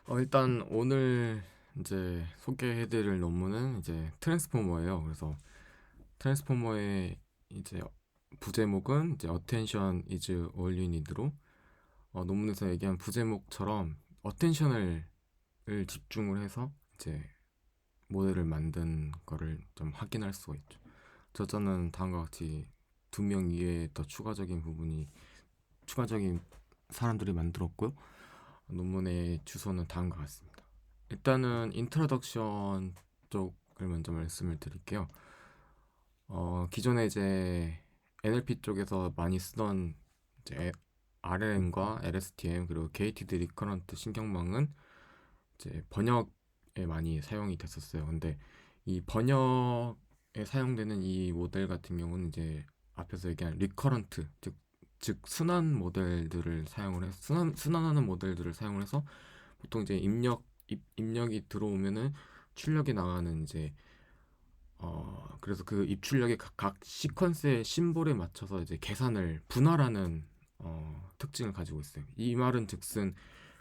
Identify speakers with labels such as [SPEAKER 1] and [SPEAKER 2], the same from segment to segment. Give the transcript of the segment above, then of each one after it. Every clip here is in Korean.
[SPEAKER 1] 일단 오늘 이제 소개해드릴 논문은 이제 트랜스포머예요. 그래서 트랜스포머의 이제 부제목은 이제 Attention is all you need로 논문에서 얘기한 부제목처럼 어텐션을 집중을 해서 이제 모델을 만든 거를 좀 확인할 수가 있죠. 저자는 다음과 같이 2명 이외에 더 추가적인 사람들이 만들었고요. 논문의 주소는 다음과 같습니다. 일단은 인트로덕션 쪽을 먼저 말씀을 드릴게요. 기존에 이제 NLP 쪽에서 많이 쓰던 이제 RLM과 LSTM 그리고 게이티드 리커런트 신경망은 이제 번역에 많이 사용이 됐었어요. 근데 이 번역에 사용되는 이 모델 같은 경우는 이제 앞에서 얘기한 리커런트 즉 순환 모델들을 사용을 해서 순환하는 모델들을 사용을 해서 보통 이제 입력이 들어오면은 출력이 나가는 이제 그래서 그 입출력의 각 시퀀스의 심볼에 맞춰서 이제 계산을 분할하는 특징을 가지고 있어요. 이 말은 즉슨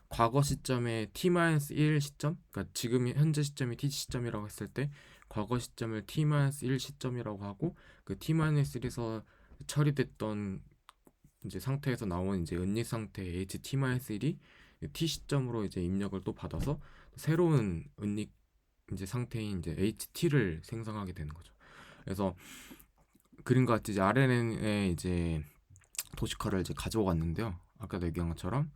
[SPEAKER 1] 과거 시점에 t-1 시점, 그러니까 지금 현재 시점이 t 시점이라고 했을 때 과거 시점을 t-1 시점이라고 하고 그 t-1에서 처리됐던 이제 상태에서 나온 이제 은닉 상태 ht-1이 t 시점으로 이제 입력을 또 받아서 새로운 은닉 이제 상태인 이제 ht를 생성하게 되는 거죠. 그래서 그림과 같이 이제 RNN의 이제 도식화를 이제 가져왔는데요. 아까도 얘기한 것처럼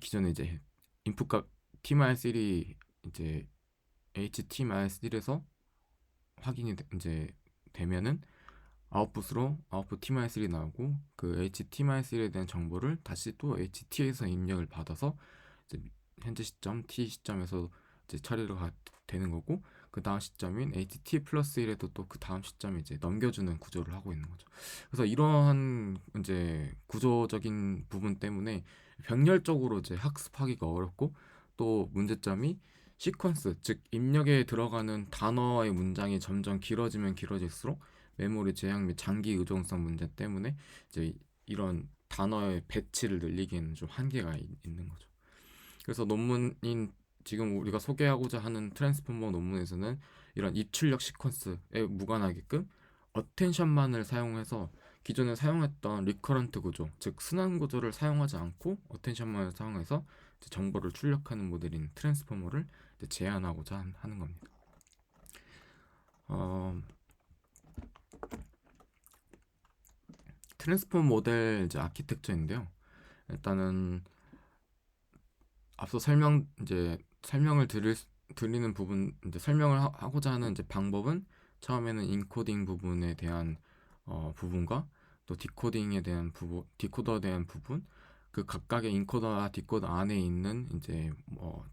[SPEAKER 1] 기존에 이제 인풋값 t-1이 이제 ht-1에서 확인이 이제 되면은 아웃풋 t-1이 나오고 그 ht-1에 대한 정보를 다시 또 ht에서 입력을 받아서 이제 현재 시점 t 시점에서 이제 되는 거고 그 다음 시점인 ht 플러스 1에도 또 그 다음 시점에 이제 넘겨주는 구조를 하고 있는 거죠. 그래서 이러한 이제 구조적인 부분 때문에 병렬적으로 이제 학습하기가 어렵고 또 문제점이 시퀀스 즉 입력에 들어가는 단어의 문장이 점점 길어지면 길어질수록 메모리 제약 및 장기 의존성 문제 때문에 이제 이런 단어의 배치를 늘리기에는 좀 한계가 있는 거죠. 그래서 논문인 지금 우리가 소개하고자 하는 트랜스포머 논문에서는 이런 입출력 시퀀스에 무관하게끔 어텐션만을 사용해서 기존에 사용했던 리커런트 구조, 즉 순환 구조를 사용하지 않고 어텐션만을 사용해서 정보를 출력하는 모델인 트랜스포머를 제안하고자 하는 겁니다. 어, 트랜스포머 모델 이제 아키텍처인데요. 일단은 앞서 설명을 드리는 부분 이제 설명을 하고자 하는 이제 방법은 처음에는 인코딩 부분에 대한 부분과 또 디코더에 대한 부분 그 각각의 인코더와 디코더 안에 있는 이제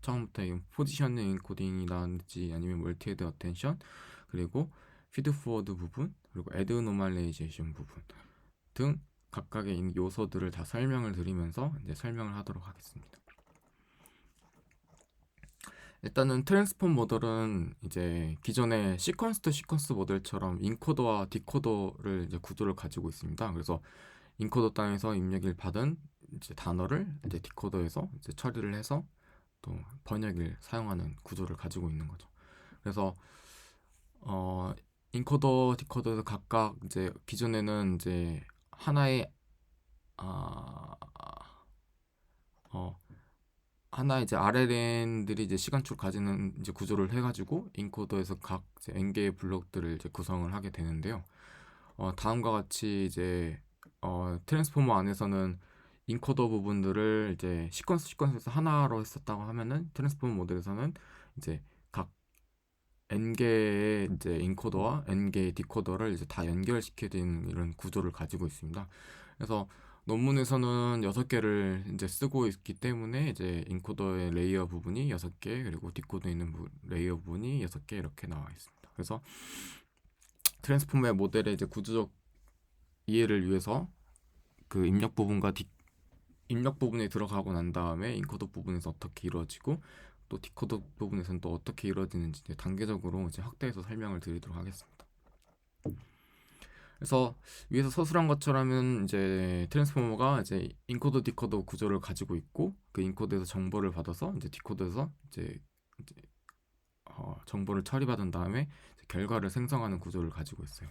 [SPEAKER 1] 처음부터 포지셔닝 인코딩이라든지 아니면 멀티헤드 어텐션 그리고 피드포워드 부분 그리고 애드 노멀레이제이션 부분 등 각각의 요소들을 다 설명을 드리면서 이제 설명을 하도록 하겠습니다. 일단은 트랜스폼 모델은 이제 기존의 시퀀스 투 시퀀스 모델처럼 인코더와 디코더를 이제 구조를 가지고 있습니다. 그래서 인코더 땅에서 입력을 받은 이제 단어를 이제 디코더에서 이제 처리를 해서 또 번역을 사용하는 구조를 가지고 있는 거죠. 그래서 어 인코더 디코더에서 각각 이제 기존에는 이제 하나의 아, 어, 하나 이제 RLN들이 이제 시간축 가지는 이제 구조를 해가지고 인코더에서 각 이제 N개의 블록들을 이제 구성을 하게 되는데요. 다음과 같이 이제 트랜스포머 안에서는 인코더 부분들을 이제 시퀀스에서 하나로 했었다고 하면은 트랜스포머 모델에서는 이제 각 N개의 이제 인코더와 N개의 디코더를 이제 다 연결시켜야 되는 이런 구조를 가지고 있습니다. 그래서 논문에서는 6개를 이제 쓰고 있기 때문에 이제 인코더의 레이어 부분이 6개 그리고 디코더에 있는 레이어 부분이 6개 이렇게 나와 있습니다. 그래서 트랜스포머의 모델의 이제 구조적 이해를 위해서 그 입력 부분에 들어가고 난 다음에 인코더 부분에서 어떻게 이루어지고 또 디코더 부분에서는 또 어떻게 이루어지는지 이제 단계적으로 이제 확대해서 설명을 드리도록 하겠습니다. 그래서 위에서 서술한 것처럼은 이제 트랜스포머가 이제 인코더 디코더 구조를 가지고 있고, 그 인코더에서 정보를 받아서 이제 디코더에서 이제 정보를 처리받은 다음에 이제 결과를 생성하는 구조를 가지고 있어요.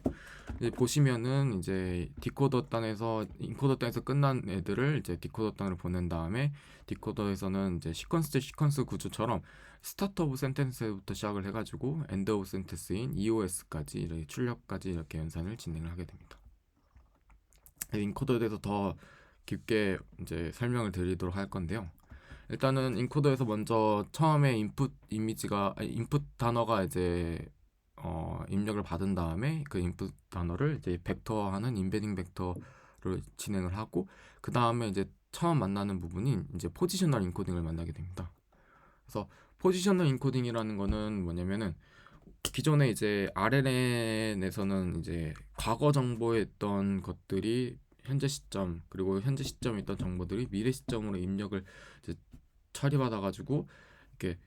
[SPEAKER 1] 이제 보시면은 이제 디코더 단에서 인코더 단에서 끝난 애들을 이제 디코더 단으로 보낸 다음에, 디코더에서는 이제 시퀀스 대 시퀀스 구조처럼 스타트 오브 센텐스부터 시작을 해가지고 엔드 오브 센텐스인 EOS까지 이렇게 출력까지 이렇게 연산을 진행을 하게 됩니다. 인코더에 대해서 더 깊게 이제 설명을 드리도록 할 건데요. 일단은 인코더에서 먼저 처음에 인풋 단어가 이제 입력을 받은 다음에 그 인풋 단어를 이제 벡터화하는 인베딩 벡터를 진행을 하고, 그 다음에 이제 처음 만나는 부분인 이제 포지셔널 인코딩을 만나게 됩니다. 그래서 포지셔널 인코딩이라는 거는 뭐냐면은, 기존에 이제 RNN에서는 이제 과거 정보에 있던 것들이 현재 시점, 그리고 현재 시점에 있던 정보들이 미래 시점으로 입력을 이제 처리받아가지고 이렇게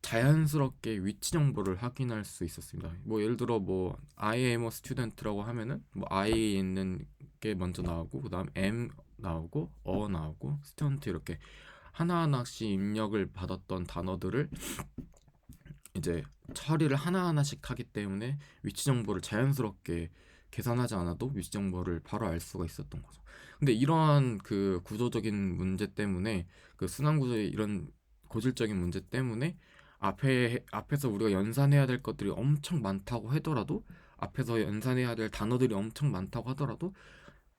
[SPEAKER 1] 자연스럽게 위치 정보를 확인할 수 있었습니다. 뭐 예를 들어 뭐 I am a student라고 하면은 뭐 I 있는 게 먼저 나오고, 그다음 am 나오고, 나오고, student 이렇게 하나하나씩 입력을 받았던 단어들을 이제 처리를 하나하나씩 하기 때문에 위치 정보를 자연스럽게 계산하지 않아도 위치 정보를 바로 알 수가 있었던 거죠. 근데 이러한 그 구조적인 문제 때문에, 그 순환 구조의 이런 고질적인 문제 때문에 앞에서 우리가 연산해야 될 것들이 엄청 많다고 하더라도, 앞에서 연산해야 될 단어들이 엄청 많다고 하더라도,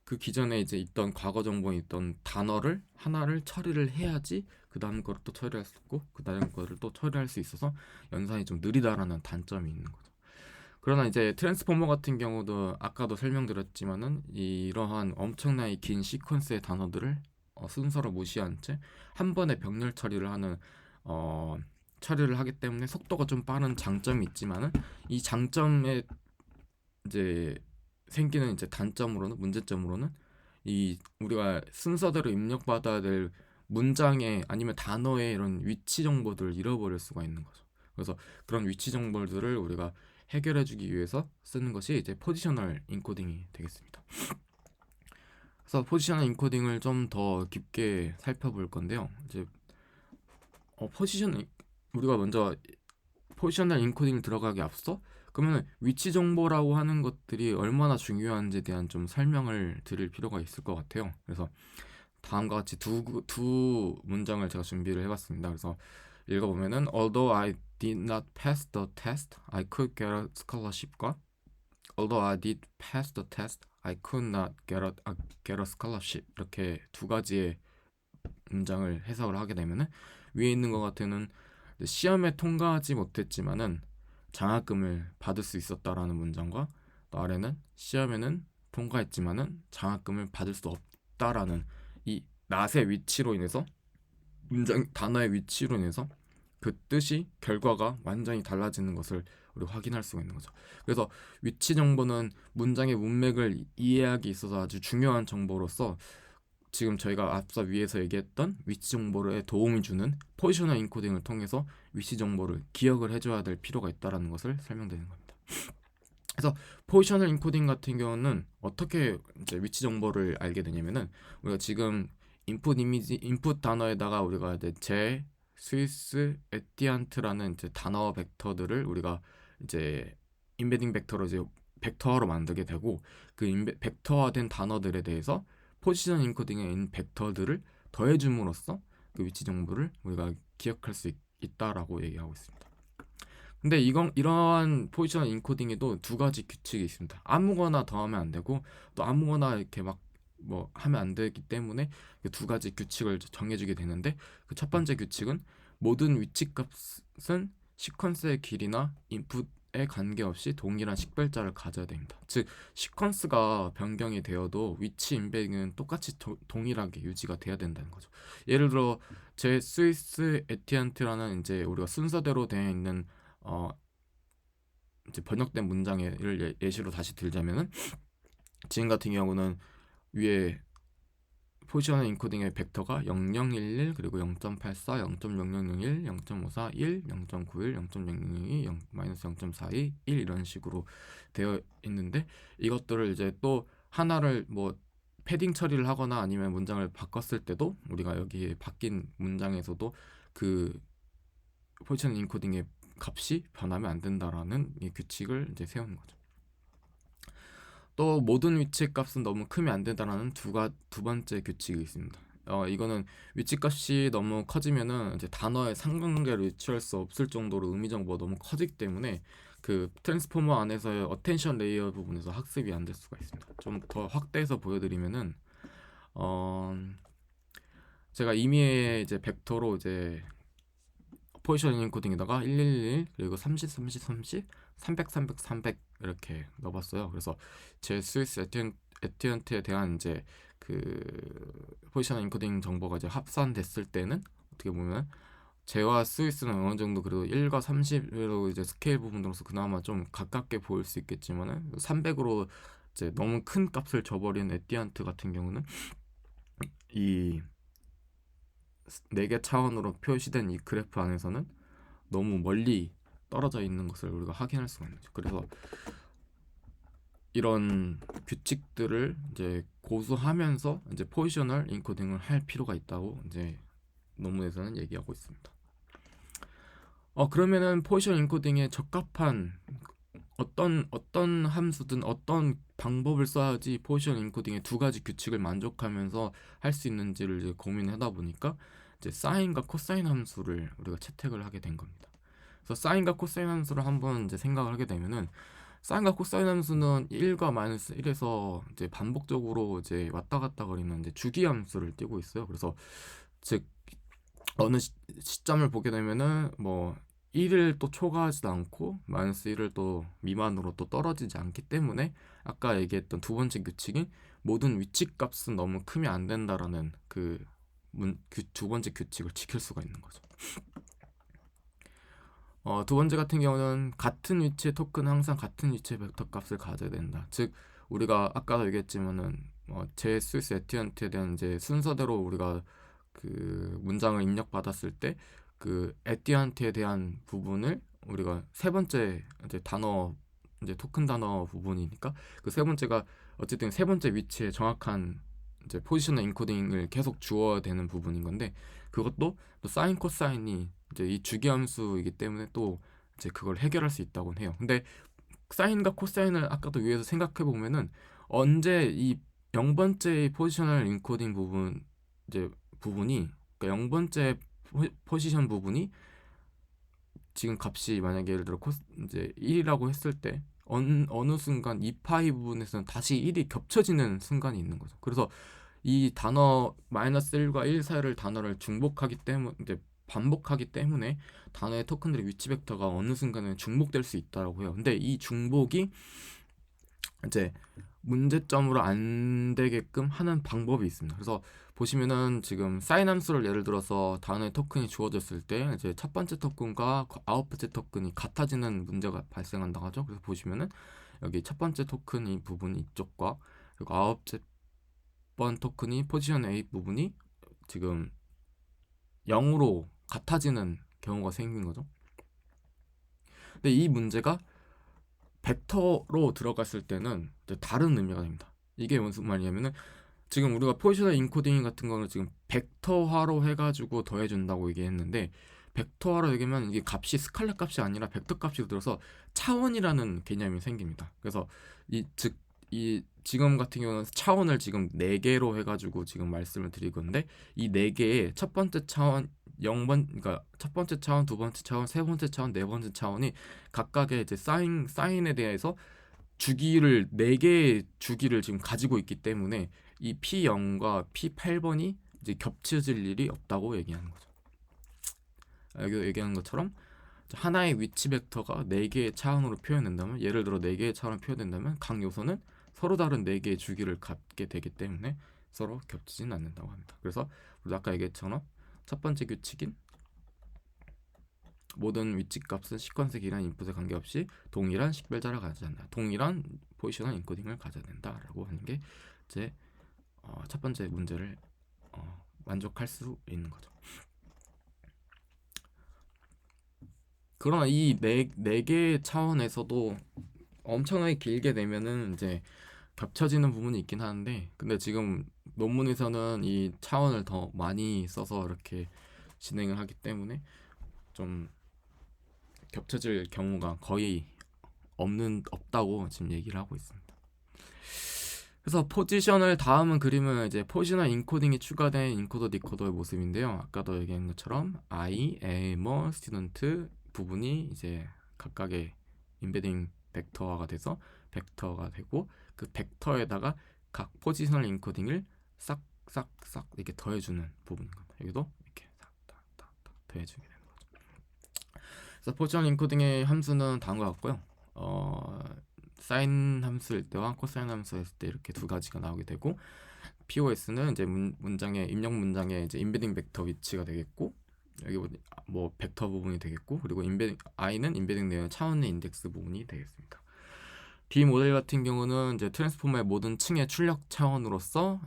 [SPEAKER 1] 그 기존에 이제 있던 과거 정보에 있던 단어를 하나를 처리를 해야지 그 다음 거를 또 처리할 수 있고, 그 다음 거를 또 처리할 수 있어서 연산이 좀 느리다라는 단점이 있는 거죠. 그러나 이제 트랜스포머 같은 경우도 아까도 설명드렸지만은, 이러한 엄청나게 긴 시퀀스의 단어들을 순서로 무시한 채 한 번에 병렬 처리를 하는 처리를 하기 때문에 속도가 좀 빠른 장점이 있지만은, 이 장점에 이제 생기는 이제 단점으로는, 문제점으로는, 이 우리가 순서대로 입력받아야 될 문장의 아니면 단어의 이런 위치 정보들을 잃어버릴 수가 있는 거죠. 그래서 그런 위치 정보들을 우리가 해결해주기 위해서 쓰는 것이 이제 포지셔널 인코딩이 되겠습니다. 그래서 포지셔널 인코딩을 좀 더 깊게 살펴볼 건데요. 이제 포지션 우리가 먼저 포지셔널 인코딩을 들어가기 앞서, 그러면 위치 정보라고 하는 것들이 얼마나 중요한지에 대한 좀 설명을 드릴 필요가 있을 것 같아요. 그래서 다음과 같이 두 문장을 제가 준비를 해봤습니다. 그래서 읽어보면은, Although I did not pass the test, I could get a scholarship과 Although I did pass the test, I could not get a scholarship, 이렇게 두 가지의 문장을 해석을 하게 되면은, 위에 있는 것 같은 시험에 통과하지 못했지만은 장학금을 받을 수 있었다라는 문장과, 또 아래는 시험에는 통과했지만은 장학금을 받을 수 없다라는 이 낫의 위치로 인해서, 문장 단어의 위치로 인해서 그 뜻이, 결과가 완전히 달라지는 것을 우리 확인할 수가 있는 거죠. 그래서 위치 정보는 문장의 문맥을 이해하기 있어서 아주 중요한 정보로서, 지금 저희가 앞서 위에서 얘기했던 위치 정보에 도움이 주는 포지셔널 인코딩을 통해서 위치 정보를 기억을 해줘야 될 필요가 있다는 것을 설명드리는 겁니다. 그래서 포지셔널 인코딩 같은 경우는 어떻게 이제 위치 정보를 알게 되냐면은, 우리가 지금 인풋 단어에다가 우리가 이제 스위스, 에티안트라는 이제 단어 벡터들을 우리가 이제 인베딩 벡터로 이제 벡터화로 만들게 되고, 그 벡터화된 단어들에 대해서 포지션 인코딩에 있는 벡터들을 더해줌으로써 그 위치 정보를 우리가 기억할 수 있다라고 얘기하고 있습니다. 근데 이러한 포지션 인코딩에도 두 가지 규칙이 있습니다. 아무거나 더하면 안 되고, 또 아무거나 이렇게 막 뭐 하면 안 되기 때문에 그 두 가지 규칙을 정해주게 되는데, 그 첫 번째 규칙은 모든 위치 값은 시퀀스의 길이나 인풋에 관계없이 동일한 식별자를 가져야 됩니다. 즉, 시퀀스가 변경이 되어도 위치 인베딩은 똑같이 동일하게 유지가 돼야 된다는 거죠. 예를 들어 제 스위스 에티안트라는 이제 우리가 순서대로 되어 있는 이제 번역된 문장을 예시로 다시 들자면은, 지금 같은 경우는 위에 포지셔널 인코딩의 벡터가 0011 그리고 0.84, 0.0001, 0.54, 1, 0.91, 0.0002, 0-0.42, 1 이런 식으로 되어 있는데 이것들을 이제 또 하나를 뭐 패딩 처리를 하거나 아니면 문장을 바꿨을 때도 우리가 여기에 바뀐 문장에서도 그 포지셔널 인코딩의 값이 변하면 안 된다라는 이 규칙을 이제 세우는 거죠. 또 모든 위치 값은 너무 크면 안 된다라는 두 번째 규칙이 있습니다. 이거는 위치 값이 너무 커지면은 이제 단어의 상관관계를 유추할 수 없을 정도로 의미 정보가 너무 커지기 때문에 그 트랜스포머 안에서의 어텐션 레이어 부분에서 학습이 안 될 수가 있습니다. 좀 더 확대해서 보여드리면은 어, 제가 이미의 이제 벡터로 이제 포지셔닝 코딩에다가 1111 그리고 30 30 30 300 300 300 이렇게 넣어봤어요. 그래서 제 스위스 에튜언트에 대한 이제 그 포지셔닝 코딩 정보가 이제 합산됐을 때는 어떻게 보면 제와 스위스는 어느 정도 그래도 1과 30으로 이제 스케일 부분으로서 그나마 좀 가깝게 보일 수 있겠지만은 300으로 이제 너무 큰 값을 줘버린 에뛰안트 같은 경우는 이 4개 차원으로 표시된 이 그래프 안에서는 너무 멀리 떨어져 있는 것을 우리가 확인할 수가 있는 거죠. 그래서 이런 규칙들을 이제 고수하면서 이제 포지셔널 인코딩을 할 필요가 있다고 이제 논문에서는 얘기하고 있습니다. 그러면은 포지셔널 인코딩에 적합한 어떤 함수든 어떤 방법을 써야지 포지셔널 인코딩의 두 가지 규칙을 만족하면서 할 수 있는지를 이제 고민하다 보니까 이제 사인과 코사인 함수를 우리가 채택을 하게 된 겁니다. 그래서 사인과 코사인 함수를 한번 이제 생각을 하게 되면은 사인과 코사인 함수는 1과 마이너스 1에서 이제 반복적으로 이제 왔다 갔다 거리는 이제 주기 함수를 띄고 있어요. 그래서 즉 어느 시점을 보게 되면은 뭐 1을 또 초과하지도 않고 마이너스 1을 또 미만으로 또 떨어지지 않기 때문에 아까 얘기했던 두 번째 규칙인 모든 위치 값은 너무 크면 안 된다라는 그 두 번째 규칙을 지킬 수가 있는 거죠. 두 번째 같은 경우는 같은 위치의 토큰은 항상 같은 위치의 벡터 값을 가져야 된다. 즉 우리가 아까도 얘기했지만은 제 스위스 에튜언트에 대한 이제 순서대로 우리가 그 문장을 입력받았을 때 그 에뛰안트에 대한 부분을 우리가 세 번째 이제 단어 이제 토큰 단어 부분이니까 그 세 번째가 어쨌든 세 번째 위치에 정확한 이제 포지셔널 인코딩을 계속 주어야 되는 부분인 건데 그것도 또 사인 코사인이 이제 이 주기함수이기 때문에 또 이제 그걸 해결할 수 있다고 해요. 근데 사인과 코사인을 아까도 위에서 생각해 보면은 언제 이 0번째 포지셔널 인코딩 부분 이제 부분이 그러니까 0번째 포지션 부분이 지금 값이 만약에 예를 들어 이제 1이라고 했을 때 어느 순간 이 파이 부분에서는 다시 1이 겹쳐지는 순간이 있는 거죠. 그래서 이 단어 마이너스 1과 1 사이를 단어를 중복하기 때문에 이제 반복하기 때문에 단어의 토큰들의 위치 벡터가 어느 순간에 중복될 수 있다고 해요. 근데 이 중복이 이제 문제점으로 안 되게끔 하는 방법이 있습니다. 그래서 보시면은 지금 사인 함수를 예를 들어서 단어의 토큰이 주어졌을 때 이제 첫 번째 토큰과 아홉 번째 토큰이 같아지는 문제가 발생한다고 하죠. 그래서 보시면은 여기 첫 번째 토큰 이 부분 이쪽과 그리고 아홉째 번 토큰이 포지션 A 부분이 지금 0으로 같아지는 경우가 생긴 거죠. 근데 이 문제가 벡터로 들어갔을 때는 다른 의미가 됩니다. 이게 무슨 말이냐면은 지금 우리가 포지셔널 인코딩 같은 거는 지금 벡터화로 해가지고 더해준다고 얘기했는데 벡터화로 얘기하면 이게 값이 스칼렛 값이 아니라 벡터 값이 들어서 차원이라는 개념이 생깁니다. 그래서 이 지금 같은 경우는 차원을 지금 4개로 해가지고 지금 말씀을 드릴 건데 이 4개의 첫 번째 차원 0번 그러니까 첫 번째 차원, 두 번째 차원, 세 번째 차원, 네 번째 차원이 각각의 이제 사인에 대해서 주기를 4개의 주기를 지금 가지고 있기 때문에 이 P0과 P8번이 이제 겹쳐질 일이 없다고 얘기하는 거죠. 여기 얘기하는 것처럼 하나의 위치 벡터가 4개의 차원으로 표현된다면 예를 들어 4개의 차원으로 표현된다면 각 요소는 서로 다른 4개의 주기를 갖게 되기 때문에 서로 겹치진 않는다고 합니다. 그래서 우리 아까 얘기했처럼 첫 번째 규칙인 모든 위치 값은 시퀀스 길이나 인풋에 관계없이 동일한 식별자를 가져야 한다. 동일한 포지셔널 인코딩을 가져야 된다라고 하는 게 이제 첫 번째 문제를 만족할 수 있는 거죠. 그러나 이 네 개의 차원에서도 엄청나게 길게 내면은 이제 겹쳐지는 부분이 있긴 하는데, 근데 지금 논문에서는 이 차원을 더 많이 써서 이렇게 진행을 하기 때문에 좀 겹쳐질 경우가 거의 없다고 지금 얘기를 하고 있습니다. 그래서 포지셔널 다음은 그림은 이제 포지셔널 인코딩이 추가된 인코더 디코더의 모습인데요. 아까도 얘기한 것처럼 I, aimer, student 부분이 이제 각각의 인베딩 벡터화가 돼서 벡터가 되고, 그 벡터에다가 각 포지셔널 인코딩을 싹싹싹 이렇게 더해주는 부분인 겁니다. 여기도 이렇게 싹싹싹 더해주게 되는 거죠. 그래서 포지셔널 인코딩의 함수는 다음과 같고요. 사인 함수일 때와 코사인 함수일 때 이렇게 두 가지가 나오게 되고, POS는 이제 문장의 입력 문장의 이제 인베딩 벡터 위치가 되겠고, 여기 뭐 벡터 부분이 되겠고, 그리고 i는 인베딩 내용 차원의 인덱스 부분이 되겠습니다. B 모델 같은 경우는 이제 트랜스포머의 모든 층의 출력 차원으로서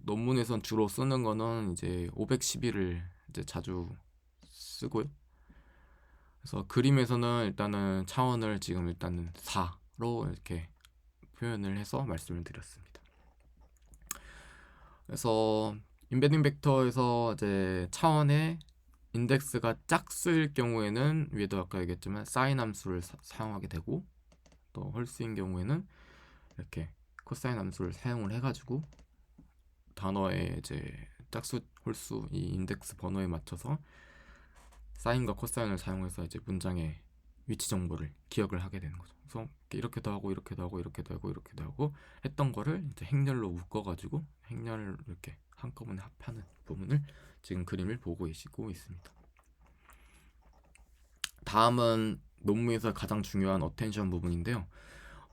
[SPEAKER 1] 논문에선 주로 쓰는 거는 이제 511을 이제 자주 쓰고요. 그래서 그림에서는 일단은 차원을 지금 일단은 4로 이렇게 표현을 해서 말씀을 드렸습니다. 그래서 인베딩 벡터에서 이제 차원의 인덱스가 짝수일 경우에는 위에도 아까 얘기했지만 사인 함수를 사용하게 되고, 또 홀수인 경우에는 이렇게 코사인 함수를 사용을 해가지고 단어의 이제 짝수, 홀수 이 인덱스 번호에 맞춰서 사인과 코사인을 사용해서 이제 문장의 위치 정보를 기억을 하게 되는 거죠. 그래서 이렇게도 하고 이렇게도 하고 이렇게도 하고 이렇게도 하고 했던 거를 이제 행렬로 묶어가지고 행렬을 이렇게 한꺼번에 합하는 부분을 지금 그림을 보고 계시고 있습니다. 다음은 논문에서 가장 중요한 어텐션 부분인데요.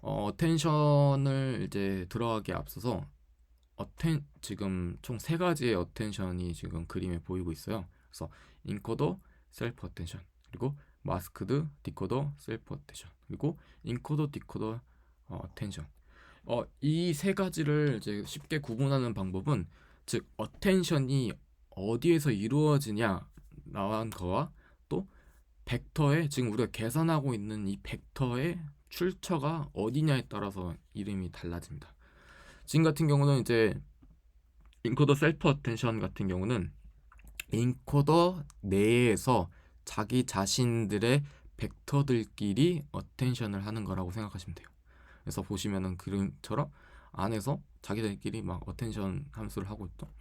[SPEAKER 1] 어텐션을 이제 들어가기에 앞서서 지금 총 세 가지의 어텐션이 지금 그림에 보이고 있어요. 그래서 인코더, 셀프 어텐션, 그리고 마스크드, 디코더, 셀프 어텐션, 그리고 인코더, 디코더, 어텐션. 이 세 가지를 이제 쉽게 구분하는 방법은, 즉 어텐션이 어디에서 이루어지냐 라는 거와, 또 벡터에 지금 우리가 계산하고 있는 이 벡터의 출처가 어디냐에 따라서 이름이 달라집니다. 지금 같은 경우는 이제 인코더 셀프 어텐션 같은 경우는 인코더 내에서 자기 자신들의 벡터들끼리 어텐션을 하는 거라고 생각하시면 돼요. 그래서 보시면은 그림처럼 안에서 자기들끼리 막 어텐션 함수를 하고 있죠.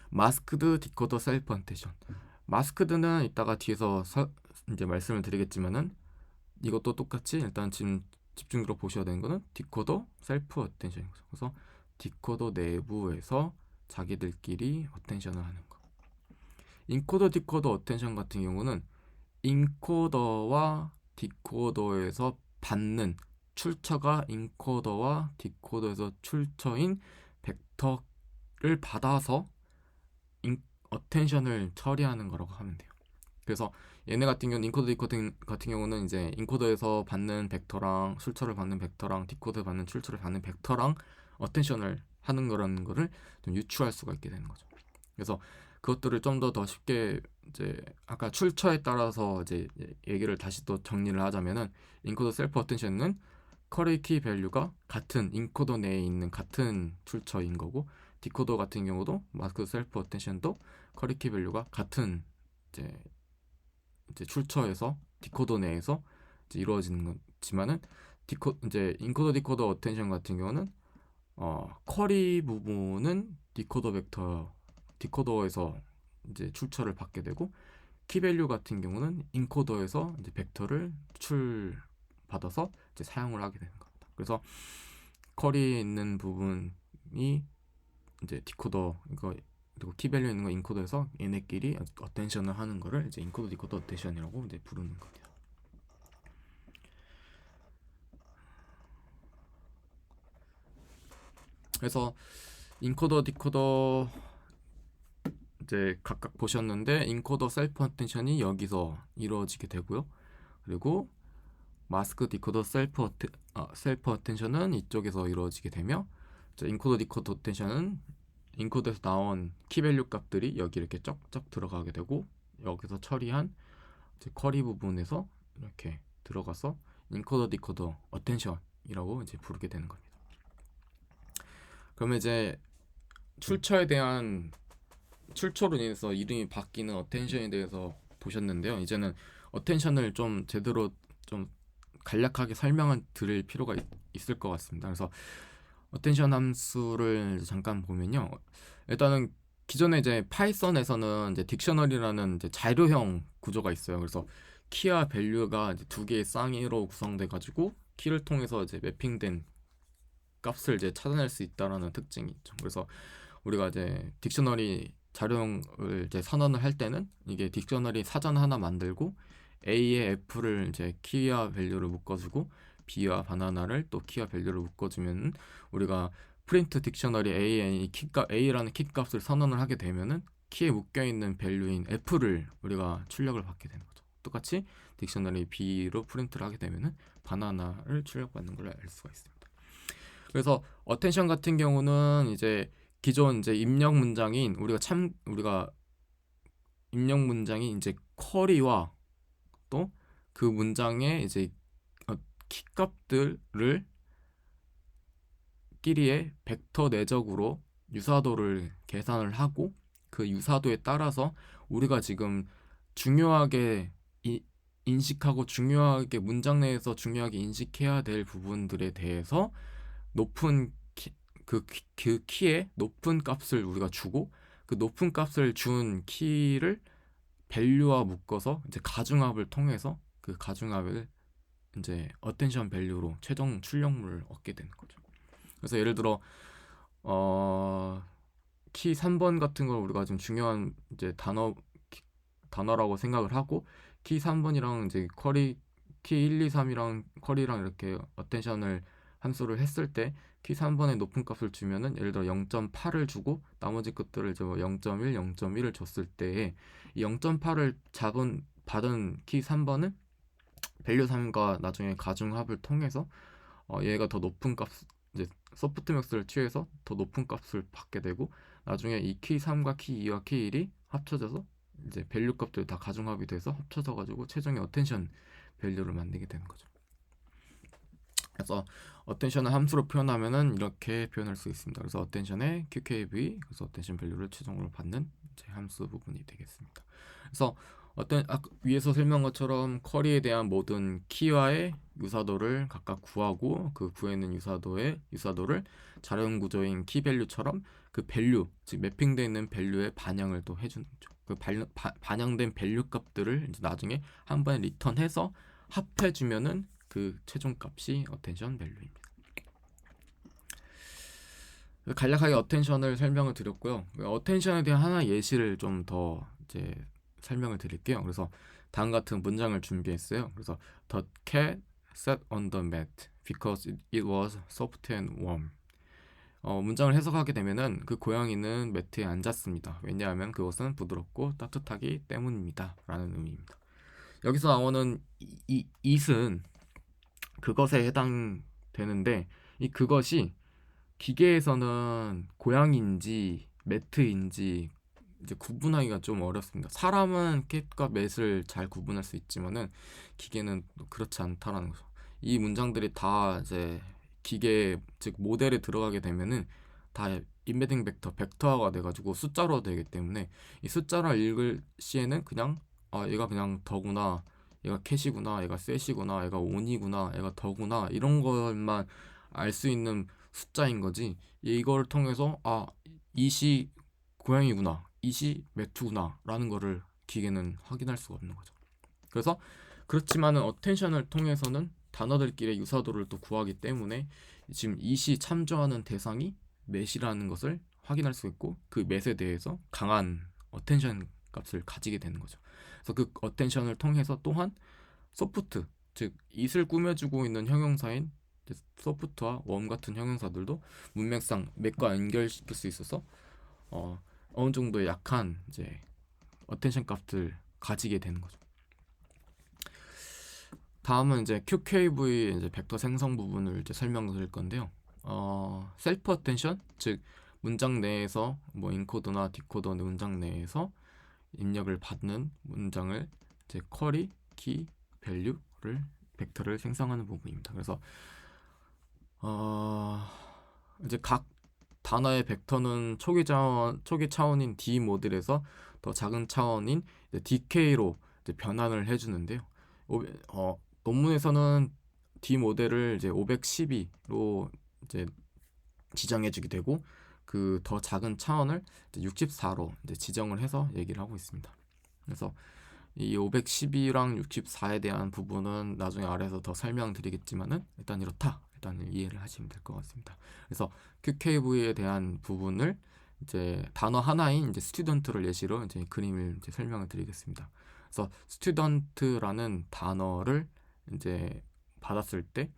[SPEAKER 1] 마스크드, 디코더, 셀프 어텐션. 마스크드는 이따가 뒤에서 이제 말씀을 드리겠지만은, 이것도 똑같이 일단 지금 집중적으로 보셔야 되는 거는 디코더, 셀프 어텐션인 거죠. 그래서 디코더 내부에서 자기들끼리 어텐션을 하는 거. 인코더, 디코더 어텐션 같은 경우는 인코더와 디코더에서 받는 출처가 인코더와 디코더에서 출처인 벡터를 받아서 어텐션을 처리하는 거라고 하면 돼요. 그래서 얘네 같은 경우는 인코더, 디코더 같은 경우는 이제 인코더에서 받는 벡터랑 출처를 받는 벡터랑 디코더에 받는 출처를 받는 벡터랑 어텐션을 하는 거라는 거를 좀 유추할 수가 있게 되는 거죠. 그래서 그것들을 좀 더 쉽게 이제 아까 출처에 따라서 이제 얘기를 다시 또 정리를 하자면은, 인코더 셀프 어텐션은 커리 키 밸류가 같은 인코더 내에 있는 같은 출처인 거고, 디코더 같은 경우도 마스크 셀프 어텐션도 커리 키 밸류가 같은 이제 출처에서 디코더 내에서 이제 이루어지는 거지만은, 이제 인코더 디코더 어텐션 같은 경우는 쿼리 부분은 디코더 벡터 디코더에서 이제 출처를 받게 되고, 키밸류 같은 경우는 인코더에서 이제 벡터를 받아서 이제 사용을 하게 되는 겁니다. 그래서 쿼리에 있는 부분이 이제 디코더 이거, 그리고 키밸류 있는 거 인코더에서 얘네끼리 어텐션을 하는 거를 이제 인코더 디코더 어텐션이라고 이제 부르는 겁니다. 그래서 인코더 디코더 이제 각각 보셨는데, 인코더 셀프 어텐션이 여기서 이루어지게 되고요. 그리고 마스크 디코더 셀프 어텐션은 이쪽에서 이루어지게 되며, 인코더 디코더 어텐션은 인코드에서 나온 키밸류 값들이 여기 이렇게 쩍쩍 들어가게 되고, 여기서 처리한 이제 쿼리 부분에서 이렇게 들어가서 인코더 디코더 어텐션이라고 이제 부르게 되는 겁니다. 그러면 이제 출처에 대한 출처로 인해서 이름이 바뀌는 어텐션에 대해서 보셨는데요. 이제는 어텐션을 좀 제대로 좀 간략하게 설명을 드릴 필요가 있을 것 같습니다. 그래서 어텐션 함수를 잠깐 보면요. 일단은 기존에 이제 파이썬에서는 이제 딕셔너리라는 이제 자료형 구조가 있어요. 그래서 키와 밸류가 이제 두 개의 쌍으로 구성돼 가지고 키를 통해서 이제 매핑된 값을 이제 찾아낼 수 있다라는 특징이 있죠. 그래서 우리가 이제 딕셔너리 자료형을 이제 선언을 할 때는 이게 딕셔너리 사전 하나 만들고 A에 F를 이제 키와 밸류를 묶어주고 B와 바나나를 또 키와 밸류를 묶어주면 우리가 프린트 딕셔너리 A에 A라는 키 값을 선언을 하게 되면은 키에 묶여 있는 밸류인 F를 우리가 출력을 받게 되는 거죠. 똑같이 딕셔너리 B로 프린트를 하게 되면은 바나나를 출력받는 걸 알 수가 있습니다. 그래서 어텐션 같은 경우는 이제 기존 이제 우리가 입력 문장이 이제 쿼리와 또 그 문장의 이제 키 값들을 끼리의 벡터 내적으로 유사도를 계산을 하고 그 유사도에 따라서 우리가 지금 중요하게 인식하고 중요하게 문장 내에서 중요하게 인식해야 될 부분들에 대해서 높은 그 키에 높은 값을 우리가 주고 그 높은 값을 준 키를 밸류와 묶어서 이제 가중합을 통해서 그 가중합을 이제 어텐션 밸류로 최종 출력물을 얻게 되는 거죠. 그래서 예를 들어 어, 키 3번 같은 걸 우리가 좀 중요한 이제 단어라고 생각을 하고 키 3번이랑 이제 키 1, 2, 3이랑 쿼리랑 이렇게 어텐션을 함수를 했을 때 키 3번에 높은 값을 주면은 예를 들어 0.8을 주고 나머지 것들을 이제 뭐 0.1, 0.1을 줬을 때에 이 0.8을 받은 키 3번은 밸류 3과 나중에 가중합을 통해서 얘가 더 높은 값 이제 소프트맥스를 취해서 더 높은 값을 받게 되고 나중에 이 키 3과 키 2와 키 1이 합쳐져서 이제 밸류 값들이 다 가중합이 돼서 합쳐져 가지고 최종의 어텐션 밸류를 만들게 되는 거죠. 그래서 어텐션을 함수로 표현하면은 이렇게 표현할 수 있습니다. 그래서 어텐션의 QKV, 그래서 어텐션 밸류를 최종으로 받는 이제 함수 부분이 되겠습니다. 그래서 위에서 설명한 것처럼 쿼리에 대한 모든 키와의 유사도를 각각 구하고 그 구해낸 유사도를 자료형 구조인 키 밸류처럼 그 밸류, 즉 매핑되어 있는 밸류에 반영을 또 해주는 거죠. 그 반영된 밸류 값들을 이제 나중에 한 번에 리턴해서 합해주면은 그 최종 값이 어텐션 밸류입니다. 간략하게 어텐션을 설명을 드렸고요. 어텐션에 대한 하나 예시를 좀 더 이제 설명을 드릴게요. 그래서 다음 같은 문장을 준비했어요. 그래서 The cat sat on the mat because it was soft and warm. 문장을 해석하게 되면은 그 고양이는 매트에 앉았습니다. 왜냐하면 그것은 부드럽고 따뜻하기 때문입니다. 라는 의미입니다. 여기서 나오는 it은 그것에 해당되는데 이 그것이 기계에서는 고양이인지 매트인지 이제 구분하기가 좀 어렵습니다. 사람은 캣과 맷을 잘 구분할 수 있지만은 기계는 그렇지 않다라는 거죠. 이 문장들이 다 이제 기계 즉 모델에 들어가게 되면은 다 인베딩 벡터화가 돼가지고 숫자로 되기 때문에 이 숫자를 읽을 시에는 그냥 얘가 그냥 더구나, 얘가 캣이구나, 얘가 셋이구나, 얘가 온이구나, 얘가 더구나 이런 것만 알 수 있는 숫자인 거지. 이걸 통해서 이시 고양이구나, 이시 매투구나 라는 거를 기계는 확인할 수가 없는 거죠. 그래서 그렇지만은 어텐션을 통해서는 단어들끼리의 유사도를 또 구하기 때문에 지금 이시 참조하는 대상이 맷이라는 것을 확인할 수 있고 그 맷에 대해서 강한 어텐션 값을 가지게 되는 거죠. 그래서 그 어텐션을 통해서 또한 소프트, 즉 it을 꾸며주고 있는 형용사인 소프트와 웜 같은 형용사들도 문맥상 맷과 연결시킬 수 있어서 어느 정도의 약한 이제 어텐션 값을 가지게 되는 거죠. 다음은 이제 QKV 이제 벡터 생성 부분을 이제 설명드릴 건데요. 셀프 어텐션, 즉 문장 내에서 뭐 인코더나 디코더 문장 내에서 입력을 받는 문장을 이제 쿼리 키 밸류를 벡터를 생성하는 부분입니다. 그래서 이제 각 단어의 벡터는 초기 차원인 D 모델에서 더 작은 차원인 DK로 이제 변환을 해주는데요. 논문에서는 D 모델을 이제 512로 이제 지정해주게 되고 그 더 작은 차원을 64로 이제 지정을 해서 얘기를 하고 있습니다. 그래서 이 512랑 64에 대한 부분은 나중에 아래에서 더 설명드리겠지만은 일단 이렇다. 일단 이해를 하시면 될 것 같습니다. 그래서 QKV에 대한 부분을 이제 단어 하나인 이제 스튜던트를 예시로 이제 그림을 이제 설명을 드리겠습니다. 그래서 스튜던트라는 단어를 이제 받았을 때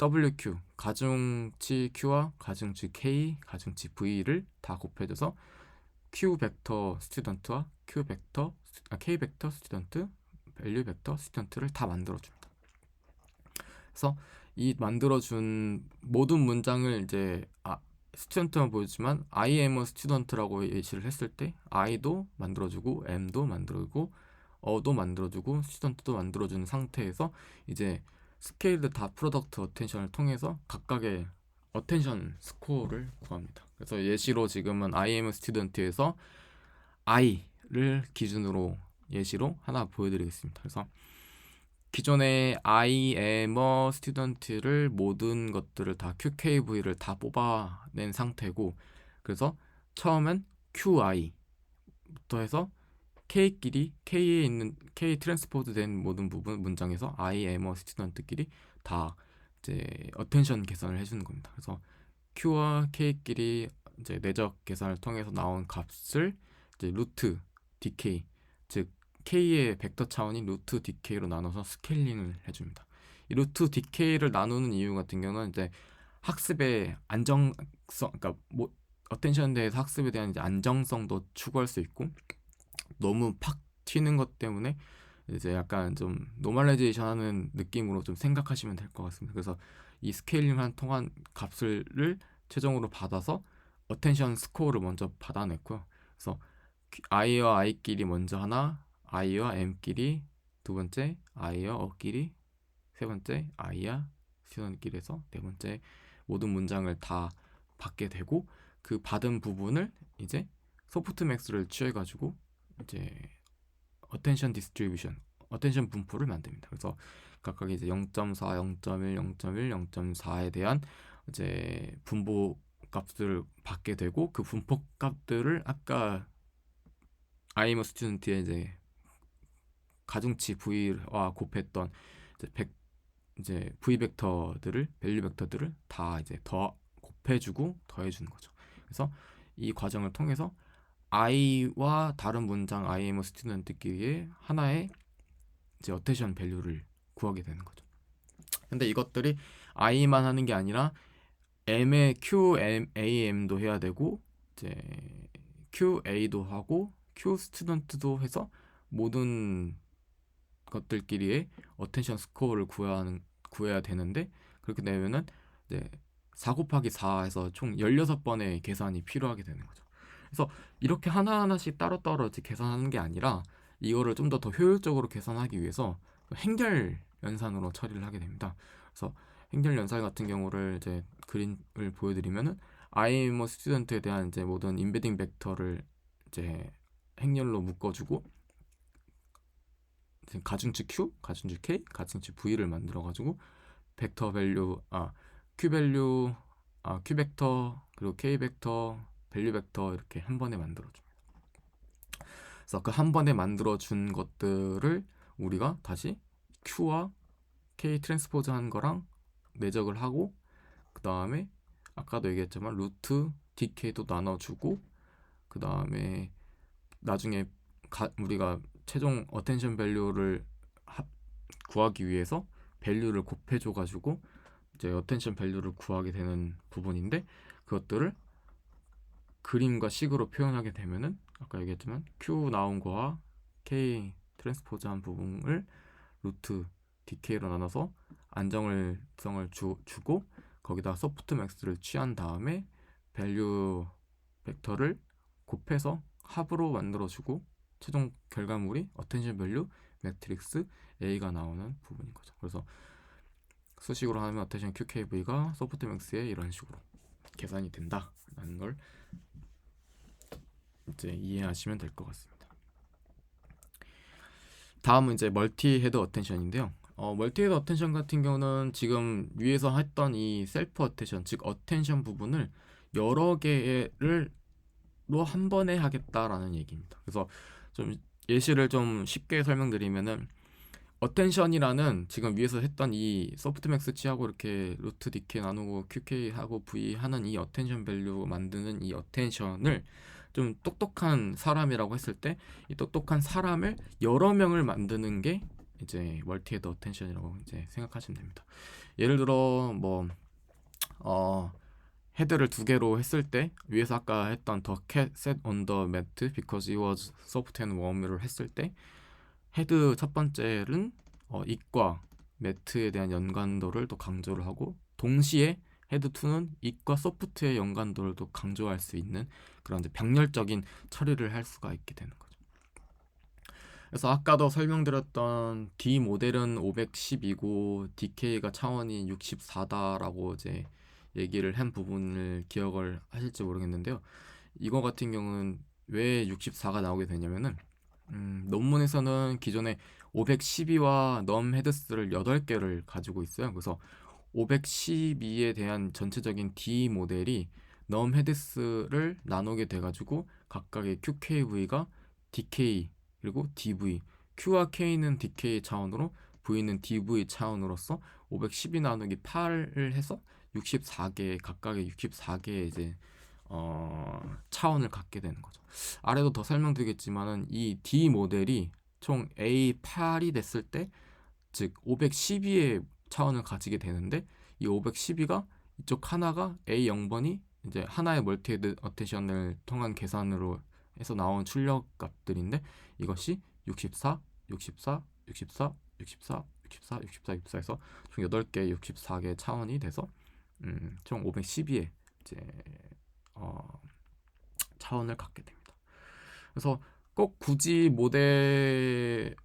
[SPEAKER 1] WQ 가중치 Q와 가중치 K, 가중치 V를 다 곱해줘서 Q 벡터 스튜던트와 K 벡터 스튜던트, 밸류 벡터 스튜던트를 다 만들어줍니다. 그래서 이 만들어준 모든 문장을 이제 스튜던트만 보여주지만 I am a student라고 예시를 했을 때 I도 만들어주고 M도 만들어주고 어도 만들어주고 스튜던트도 만들어주는 상태에서 이제 스케일드 다 프로덕트 어텐션을 통해서 각각의 어텐션 스코어를 구합니다. 그래서 예시로 지금은 I am a student에서 I를 기준으로 예시로 하나 보여드리겠습니다. 그래서 기존의 I am a student를 모든 것들을 다 QKV를 다 뽑아낸 상태고 그래서 처음엔 QI부터 해서 K끼리 K에 있는 K 트랜스포즈 된 모든 부분 문장에서 I am a student끼리 다 이제 어텐션 계산을 해주는 겁니다. 그래서 Q와 K끼리 이제 내적 계산을 통해서 나온 값을 이제 루트 DK 즉 K의 벡터 차원인 루트 DK로 나눠서 스케일링을 해줍니다. 이 루트 DK를 나누는 이유 같은 경우는 이제 학습의 안정성, 그러니까 뭐 어텐션 대해서 학습에 대한 이제 안정성도 추구할 수 있고 너무 팍 튀는 것 때문에 이제 약간 좀 노멀라이제이션 하는 느낌으로 좀 생각하시면 될 것 같습니다. 그래서 이 스케일링을 통한 값을 최종으로 받아서 어텐션 스코어를 먼저 받아냈고요. 그래서 I와 I끼리 먼저 하나, I와 M끼리 두 번째, I와 어끼리 세 번째, I와 스튜던트끼리 해서 네 번째 모든 문장을 다 받게 되고 그 받은 부분을 이제 소프트맥스를 취해가지고 이제 어텐션 디스트리뷰션, 어텐션 분포를 만듭니다. 그래서 각각 이제 0.4, 0.1, 0.1, 0.4에 대한 이제 분포 값들을 받게 되고 그 분포 값들을 아까 아이머 스튜던트의 이제 가중치 V와 곱했던 이제 V 벡터들을 밸류 벡터들을 다 이제 더 곱해주고 더해주는 거죠. 그래서 이 과정을 통해서 I와 다른 문장 I am a student끼리의 하나의 이제 어텐션 밸류를 구하게 되는 거죠. 근데 이것들이 I만 하는 게 아니라 M의 QAM도 해야 되고 이제 QA도 하고 Q 스튜던트도 해서 모든 것들끼리의 어텐션 스코어를 구해야 되는데 그렇게 되면은 이제 4 곱하기 4에서 총 16번의 계산이 필요하게 되는 거죠. 그래서 이렇게 하나하나씩 따로따로 이제 계산하는 게 아니라 이거를 좀 더 효율적으로 계산하기 위해서 행렬 연산으로 처리를 하게 됩니다. 그래서 행렬 연산 같은 경우를 이제 그림을 보여드리면은 I'm a student에 대한 이제 모든 인베딩 벡터를 이제 행렬로 묶어주고 가중치 Q, 가중치 K, 가중치 V를 만들어가지고 벡터 밸류, Q 밸류, Q 벡터 그리고 K 벡터, 밸류 벡터 이렇게 한 번에 만들어줍니다. 그래서 그 한 번에 만들어준 것들을 우리가 다시 Q와 K 트랜스포즈 한 거랑 내적을 하고 그 다음에 아까도 얘기했지만 루트 DK도 나눠주고 그 다음에 나중에 우리가 최종 어텐션 밸류를 구하기 위해서 밸류를 곱해줘가지고 이제 어텐션 밸류를 구하게 되는 부분인데 그것들을 그림과 식으로 표현하게 되면은 아까 얘기했지만 Q 나온 거와 K 트랜스포즈한 부분을 루트 DK로 나눠서 안정성을 주고 거기다 소프트맥스를 취한 다음에 밸류 벡터를 곱해서 합으로 만들어주고 최종 결과물이 어텐션 밸류 매트릭스 A가 나오는 부분인 거죠. 그래서 수식으로 하면 어텐션 QKV가 소프트맥스에 이런 식으로 계산이 된다라는 걸 이제 이해하시면 될 것 같습니다. 다음은 이제 멀티 헤드 어텐션인데요. 멀티 헤드 어텐션 같은 경우는 지금 위에서 했던 이 셀프 어텐션, 즉 어텐션 부분을 여러 개를 한 번에 하겠다라는 얘기입니다. 그래서 좀 예시를 좀 쉽게 설명드리면은 어텐션이라는 지금 위에서 했던 이 소프트맥스 치하고 이렇게 루트 DK 나누고 QK 하고 V 하는 이 어텐션 밸류 만드는 이 어텐션을 좀 똑똑한 사람이라고 했을 때 이 똑똑한 사람을 여러 명을 만드는 게 이제 멀티헤드 어텐션이라고 이제 생각하시면 됩니다. 예를 들어 뭐 헤드를 두 개로 했을 때 위에서 아까 했던 the cat sat on the mat because it was soft and warm을 했을 때 헤드 첫 번째는 it과 매트에 대한 연관도를 또 강조를 하고 동시에 헤드 2는 it과 소프트의 연관도를 또 강조할 수 있는 그런 이제 병렬적인 처리를 할 수가 있게 되는 거죠. 그래서 아까도 설명드렸던 D 모델은 510이고 DK가 차원이 64다라고 이제 얘기를 한 부분을 기억을 하실지 모르겠는데요. 이거 같은 경우는 왜 64가 나오게 되냐면은 논문에서는 기존에 512와 넘 헤드스를 8개를 가지고 있어요. 그래서 512에 대한 전체적인 D 모델이 넘 헤드스를 나누게 돼가지고 각각의 QKV가 DK 그리고 DV, Q와 K는 DK 차원으로 V는 DV 차원으로서 512 나누기 8을 해서 64개 각각의 64개의 이제 차원을 갖게 되는 거죠. 아래도 더 설명드리겠지만은 이 D 모델이 총 A8이 됐을 때, 즉 512의 차원을 가지게 되는데 이 512가 이쪽 하나가 A0번이 이제 하나의 멀티헤드 어텐션을 통한 계산으로 해서 나온 출력 값들인데 이것이 64, 64, 64, 64, 64, 64, 64에서 총 8개, 64개 차원이 돼서 총 512의 이제 차원을 갖게 됩니다. 그래서 꼭 굳이 모델을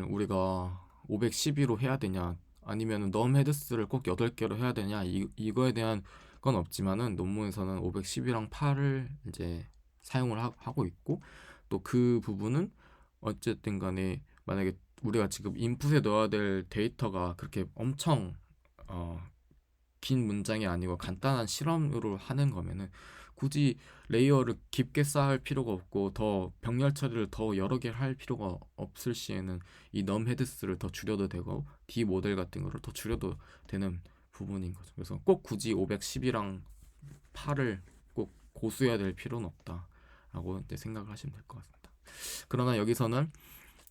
[SPEAKER 1] 우리가 512로 해야 되냐 아니면 넘 헤드스를 꼭 8개로 해야 되냐 이거에 대한 건 없지만은 논문에서는 512랑 8을 이제 사용을 하고 있고 또 그 부분은 어쨌든 간에 만약에 우리가 지금 인풋에 넣어야 될 데이터가 그렇게 엄청 긴 문장이 아니고 간단한 실험으로 하는 거면은 굳이 레이어를 깊게 쌓을 필요가 없고 더 병렬 처리를 더 여러 개 할 필요가 없을 시에는 이 넘 헤드스를 더 줄여도 되고 D 모델 같은 거를 더 줄여도 되는 부분인 거죠. 그래서 꼭 굳이 510이랑 8을 꼭 고수해야 될 필요는 없다라고 이제 생각을 하시면 될 것 같습니다. 그러나 여기서는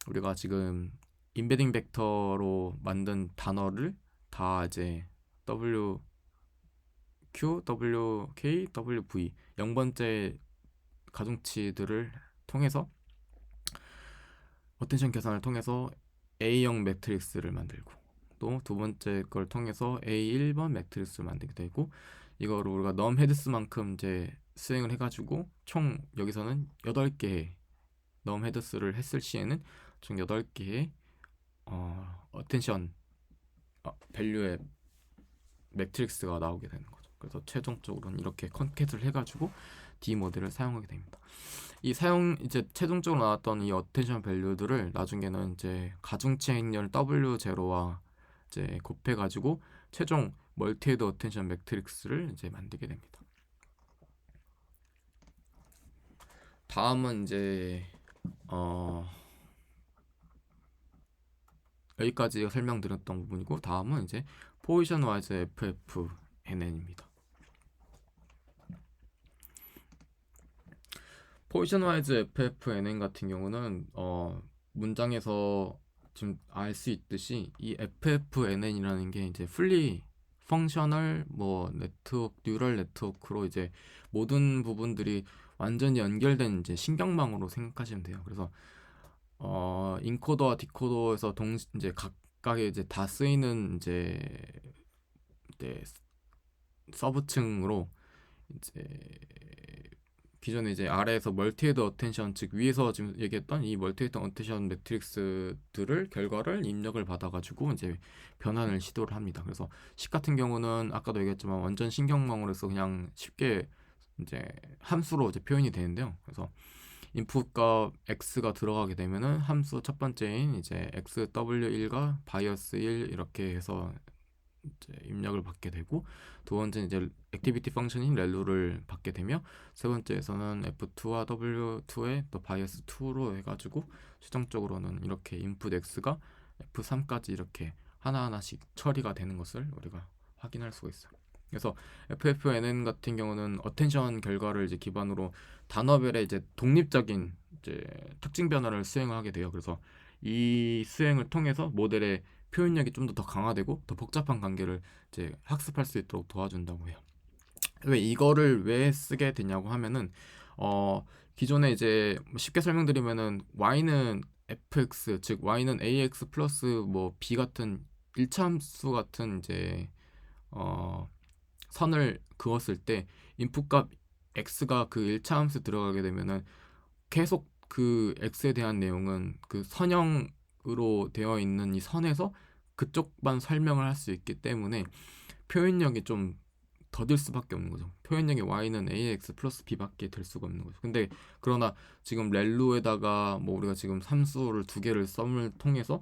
[SPEAKER 1] 우리가 지금 인베딩 벡터로 만든 단어를 다 이제 W, Q, W, K, W, V 0번째 가중치들을 통해서 어텐션 계산을 통해서 A형 매트릭스를 만들고 또 두 번째 걸 통해서 A1번 매트릭스를 만들게 되고 이거를 우리가 넘 헤드스만큼 이제 수행을 해가지고 총 여기서는 8개의 넘 헤드스를 했을 시에는 총 8개의 어텐션 밸류의 매트릭스가 나오게 되는 거죠. 그래서 최종적으로는 이렇게 컨캣을 해가지고 D 모델을 사용하게 됩니다. 이제 최종적으로 나왔던 이 어텐션 밸류들을 나중에는 이제 가중치 행렬 W0와 이제 곱해가지고 최종 멀티헤드 어텐션 매트릭스를 이제 만들게 됩니다. 다음은 이제 여기까지 설명드렸던 부분이고 다음은 이제 포지션 와이즈 FFNN입니다. 포지션 와이즈 FFNN 같은 경우는 문장에서 지금 알 수 있듯이 이 FFNN이라는 게 이제 풀리 펑셔널 뭐 네트워크 뉴럴 네트워크로 이제 모든 부분들이 완전히 연결된 이제 신경망으로 생각하시면 돼요. 그래서 인코더와 디코더에서 이제 각각의 이제 다 쓰이는 이제 서브층으로 이제 기존에 이제 아래에서 멀티헤드 어텐션, 즉 위에서 지금 얘기했던 이 멀티헤드 어텐션 매트릭스들을 결과를 입력을 받아가지고 이제 변환을 시도를 합니다. 그래서 식 같은 경우는 아까도 얘기했지만 완전 신경망으로서 그냥 쉽게 이제 함수로 이제 표현이 되는데요. 그래서 인풋값 x가 들어가게 되면은 함수 첫 번째인 이제 xw1과 바이어스 1 이렇게 해서 이제 입력을 받게 되고, 두 번째는 이제 액티비티 펑션인 렐루를 받게 되며, 세 번째에서는 f2와 w2의 또 바이어스 2로 해가지고 최종적으로는 이렇게 인풋 x가 f3까지 이렇게 하나하나씩 처리가 되는 것을 우리가 확인할 수가 있어요. 그래서 FFNN 같은 경우는 어텐션 결과를 이제 기반으로 단어별의 이제 독립적인 이제 특징 변화를 수행하게 돼요. 그래서 이 수행을 통해서 모델의 표현력이 좀 더 강화되고 더 복잡한 관계를 이제 학습할 수 있도록 도와준다고 해요. 왜 이거를 왜 쓰게 되냐고 하면은 기존에 이제 쉽게 설명드리면은 y는 fx, 즉 y는 ax 플러스 뭐 b 같은 일차함수 같은 이제 어 선을 그었을 때 인풋값 x가 그 일차함수 들어가게 되면은 계속 그 x에 대한 내용은 그 선형으로 되어 있는 이 선에서 그쪽만 설명을 할 수 있기 때문에 표현력이 좀 더딜 수밖에 없는 거죠. 표현력이 y는 ax 플러스 b밖에 될 수가 없는 거죠. 근데 그러나 지금 렐루에다가 뭐 우리가 지금 함수를 두 개를 썸을 통해서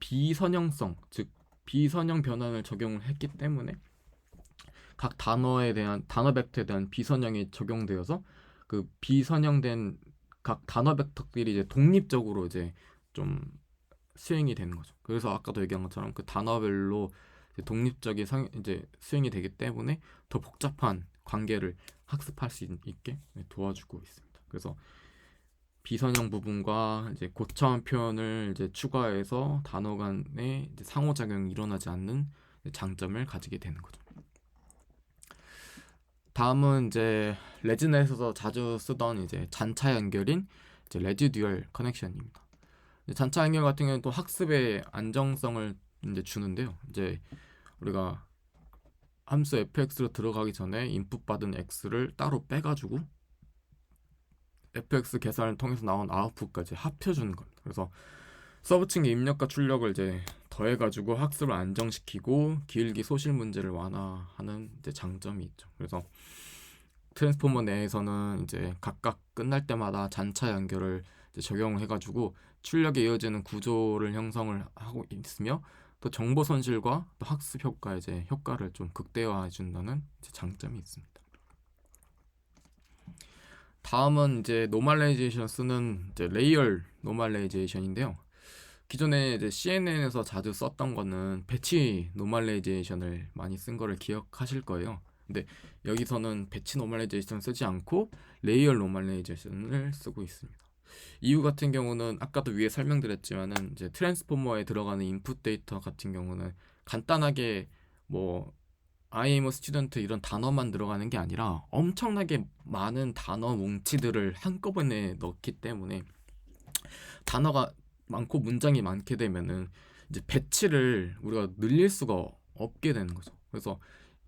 [SPEAKER 1] 비선형성, 즉 비선형 변환을 적용을 했기 때문에 각 단어에 대한 단어 벡터에 대한 비선형이 적용되어서 그 비선형된 각 단어 벡터들이 이제 독립적으로 이제 좀 수행이 되는 거죠. 그래서 아까도 얘기한 것처럼 그 단어별로 이제 독립적인 이제 수행이 되기 때문에 더 복잡한 관계를 학습할 수 있게 도와주고 있습니다. 그래서 비선형 부분과 이제 고차원 표현을 이제 추가해서 단어 간의 이제 상호작용이 일어나지 않는 장점을 가지게 되는 거죠. 다음은 이제 레지넷에서 자주 쓰던 이제 잔차 연결인 이제 레지듀얼 커넥션입니다. 잔차 연결 같은 경우는 또 학습의 안정성을 이제 주는데요. 이제 우리가 함수 fx로 들어가기 전에 인풋 받은 x를 따로 빼가지고 fx 계산을 통해서 나온 아웃풋까지 합쳐주는 겁니다. 그래서 서브층의 입력과 출력을 이제 더해가지고 학습을 안정시키고 기울기 소실 문제를 완화하는 이제 장점이 있죠. 그래서 트랜스포머 내에서는 이제 각각 끝날 때마다 잔차 연결을 이제 적용을 해가지고 출력에 이어지는 구조를 형성을 하고 있으며, 또 정보 손실과 또 학습 효과 이제 효과를 좀 극대화해 준다는 장점이 있습니다. 다음은 이제 노멀라이제이션 쓰는 이제 레이얼 노멀라이제이션인데요. 기존에 이제 CNN에서 자주 썼던 거는 배치 노멀라이제이션을 많이 쓴 거를 기억하실 거예요. 근데 여기서는 배치 노멀라이제이션 쓰지 않고 레이얼 노멀라이제이션을 쓰고 있습니다. 이유 같은 경우는 아까도 위에 설명드렸지만은 이제 트랜스포머에 들어가는 인풋 데이터 같은 경우는 간단하게 뭐 I am a student 이런 단어만 들어가는 게 아니라 엄청나게 많은 단어 뭉치들을 한꺼번에 넣기 때문에 단어가 많고 문장이 많게 되면은 이제 배치를 우리가 늘릴 수가 없게 되는 거죠. 그래서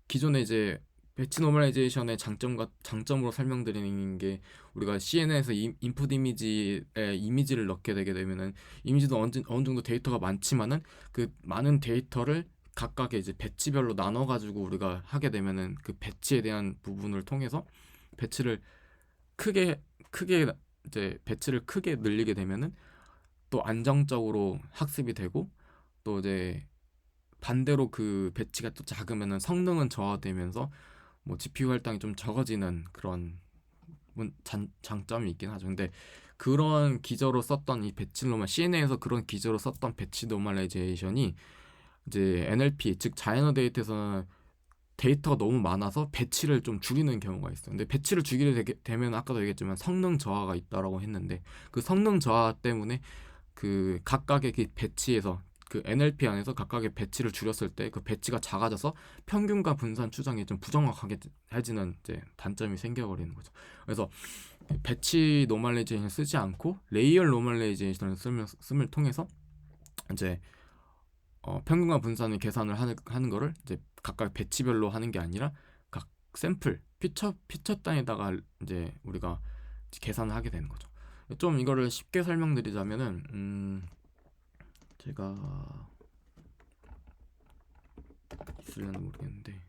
[SPEAKER 1] 기존에 이제 배치 노멀라이제이션의 장점으로 설명드리는 게, 우리가 CNN에서 인풋 이미지에 이미지를 넣게 되게 되면은 이미지도 어느 정도 데이터가 많지만은 그 많은 데이터를 각각의 이제 배치별로 나눠 가지고 우리가 하게 되면은 그 배치에 대한 부분을 통해서 배치를 크게 이제 배치를 크게 늘리게 되면은 또 안정적으로 학습이 되고, 또 이제 반대로 그 배치가 또 작으면은 성능은 저하되면서 뭐 GPU 할당이 좀 적어지는 그런 장점이 있긴 하죠. 근데 그런 기저로 썼던 이 배치 노멀 CNN에서 그런 기저로 썼던 배치 노멀라이제이션이 이제 NLP, 즉 자연어 데이터에서는 데이터가 너무 많아서 배치를 좀 줄이는 경우가 있어요. 근데 배치를 줄이게 되면 아까도 얘기했지만 성능 저하가 있다라고 했는데, 그 성능 저하 때문에 그 각각의 그 배치에서 그 NLP 안에서 각각의 배치를 줄였을 때 그 배치가 작아져서 평균과 분산 추정이 좀 부정확하게 해지는 이제 단점이 생겨버리는 거죠. 그래서 배치 노멀라이제이션 쓰지 않고 레이얼 노멀라이제이션을 쓰을 통해서 이제 평균과 분산을 계산을 하는 거를 이제 각각 배치별로 하는 게 아니라 각 샘플 피처 단위다가 이제 우리가 계산을 하게 되는 거죠. 좀 이거를 쉽게 설명드리자면은 제가 있으려나 모르겠는데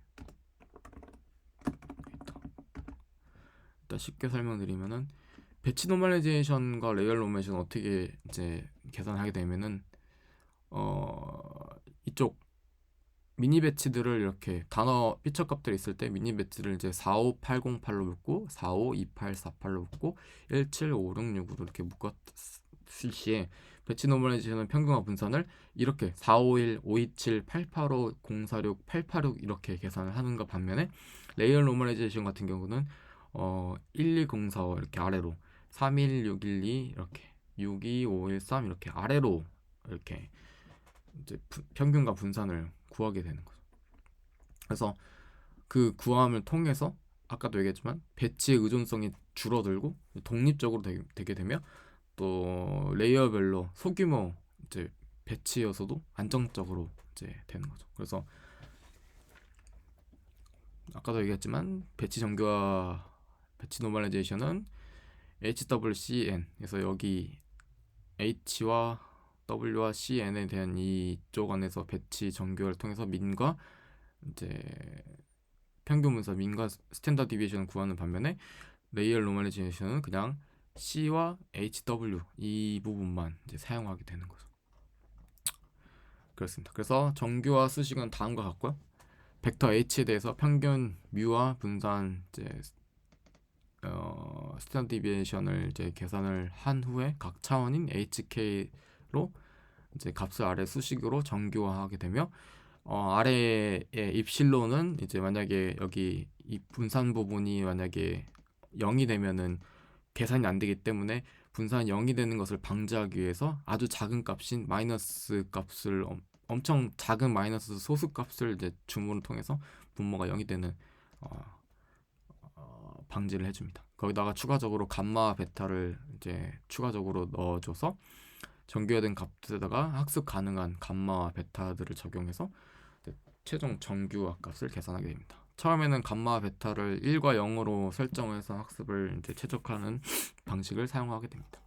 [SPEAKER 1] 있다. 일단 쉽게 설명드리면은 배치 노멀라이제이션과 레이얼 노멀라이제이션 어떻게 이제 계산하게 되면은 이쪽 미니 배치들을 이렇게 단어 피처 값들이 있을 때 미니 배치를 이제 45808로 묶고 452848로 묶고 175665로 이렇게 묶었을 시에 배치 노멀라이제이션은 평균화 분산을 이렇게 451, 527, 885, 046, 886 이렇게 계산을 하는가 반면에 레이얼 노멀라이제이션 같은 경우는 12045 이렇게 아래로 31612 이렇게 62513 이렇게 아래로 이렇게 이제 평균과 분산을 구하게 되는 거죠. 그래서 그 구함을 통해서 아까도 얘기했지만 배치의 의존성이 줄어들고 독립적으로 되게 되며 또 레이어별로 소규모 이제 배치여서도 안정적으로 이제 되는 거죠. 그래서 아까도 얘기했지만 배치 정교화 배치 노멀라이제이션은 HWCN 그래서 여기 H와 W와 CN에 대한 이쪽 안에서 배치 정교화를 통해서 민과 이제 평균 분산 민과 스탠다드 디비에이션을 구하는 반면에 레이얼 노멀라이제이션은 그냥 C와 HW 이 부분만 이제 사용하게 되는 거죠. 그렇습니다. 그래서 정규화 수식은 다음과 같고요. 벡터 H에 대해서 평균 뮤와 분산 이제 스탠다드 디비에이션을 이제 계산을 한 후에 각 차원인 HK로 이제 값을 아래 수식으로 정규화하게 되며 아래의 입실로는 이제 만약에 여기 이 분산 부분이 만약에 0이 되면은 계산이 안 되기 때문에 분산이 0이 되는 것을 방지하기 위해서 아주 작은 값인 마이너스 값을 엄청 작은 마이너스 소수 값을 이제 주문을 통해서 분모가 0이 되는 방지를 해줍니다. 거기다가 추가적으로 감마 베타를 이제 추가적으로 넣어줘서 정규화된 값에다가 학습 가능한 감마와 베타들을 적용해서 최종 정규화 값을 계산하게 됩니다. 처음에는 감마 베타를 1과 0으로 설정해서 학습을 이제 최적화하는 방식을 사용하게 됩니다.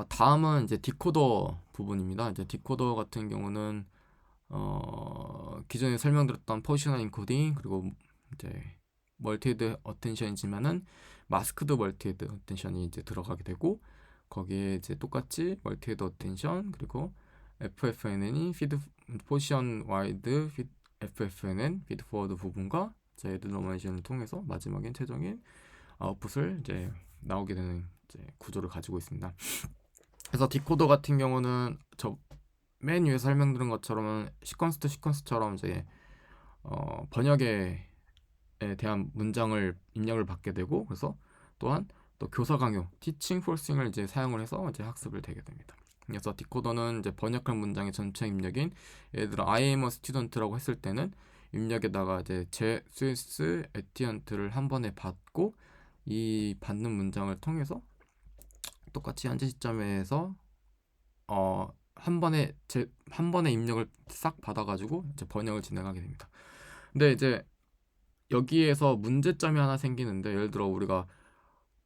[SPEAKER 1] 다음은 이제 디코더 부분입니다. 이제 디코더 같은 경우는 기존에 설명드렸던 포지셔널 인코딩 그리고 이제 멀티헤드 어텐션이지만은 마스크드 멀티헤드 어텐션이 이제 들어가게 되고 거기에 이제 똑같이 멀티헤드 어텐션 그리고 FFNN이 피드 포지션 와이드 FFNN 피드 포워드 부분과 헤드 노멀라이제이션을 통해서 마지막엔 최종인 아웃풋을 이제 나오게 되는 이제 구조를 가지고 있습니다. 그래서 디코더 같은 경우는 저 맨 위에 설명드린 것처럼 시퀀스 투 시퀀스처럼 이제 번역에 대한 문장을 입력을 받게 되고 그래서 또한 또 교사 강요 티칭 폴싱을 이제 사용을 해서 이제 학습을 되게 됩니다. 그래서 디코더는 이제 번역한 문장의 전체 입력인 예를 들어 I am a student라고 했을 때는 입력에다가 이제 제 스위스 에티언트를 한 번에 받고 이 받는 문장을 통해서 똑같이 현재 시점에서 한 번에 입력을 싹 받아가지고 이제 번역을 진행하게 됩니다. 근데 이제 여기에서 문제점이 하나 생기는데 예를 들어 우리가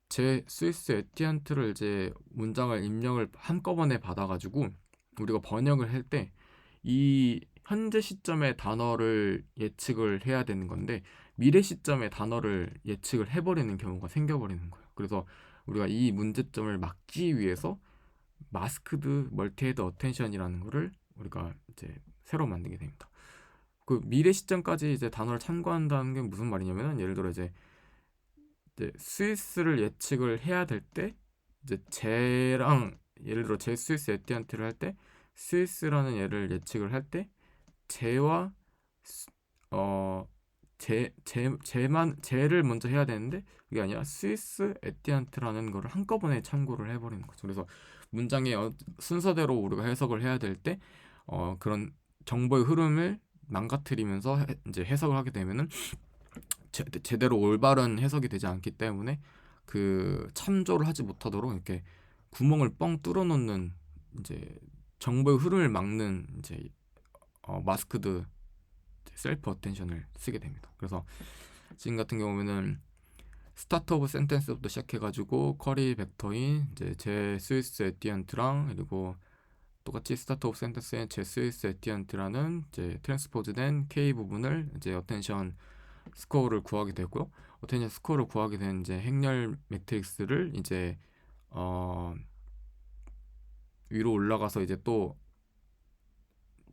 [SPEAKER 1] 제 스위스 에티언트를 이제 문장을 입력을 한꺼번에 받아가지고 우리가 번역을 할 때 이 현재 시점의 단어를 예측을 해야 되는 건데 미래 시점의 단어를 예측을 해버리는 경우가 생겨버리는 거예요. 그래서 우리가 이 문제점을 막기 위해서 마스크드 멀티헤드 어텐션이라는 거를 우리가 이제 새로 만들게 됩니다. 그 미래 시점까지 이제 단어를 참고한다는 게 무슨 말이냐면은 예를 들어 이제 스위스를 예측을 해야 될 때 이제 제랑 예를 들어 제 스위스 에티언트를 할 때 스위스라는 얘를 예측을 할 때 제와 제를 먼저 해야 되는데 그게 아니라 스위스 에티언트라는 거를 한꺼번에 참고를 해버리는 거죠. 그래서 문장의 순서대로 우리가 해석을 해야 될 때 그런 정보의 흐름을 망가뜨리면서 이제 해석을 하게 되면은 제대로 올바른 해석이 되지 않기 때문에 그 참조를 하지 못하도록 이렇게 구멍을 뻥 뚫어 놓는 이제 정보의 흐름을 막는 이제 마스크드 셀프 어텐션을 쓰게 됩니다. 그래서 지금 같은 경우에는 스타트 오브 센텐스부터 시작해가지고 쿼리 벡터인 이제 제 스위스 에뛰언트랑 그리고 똑같이 스타트 오브 센텐스의 제 스위스 에뛰언트라는 이제 트랜스포즈된 K 부분을 이제 어텐션 스코어를 구하게 되고요. 어텐션 스코어를 구하게 된 이제 행렬 매트릭스를 이제 어 위로 올라가서 이제 또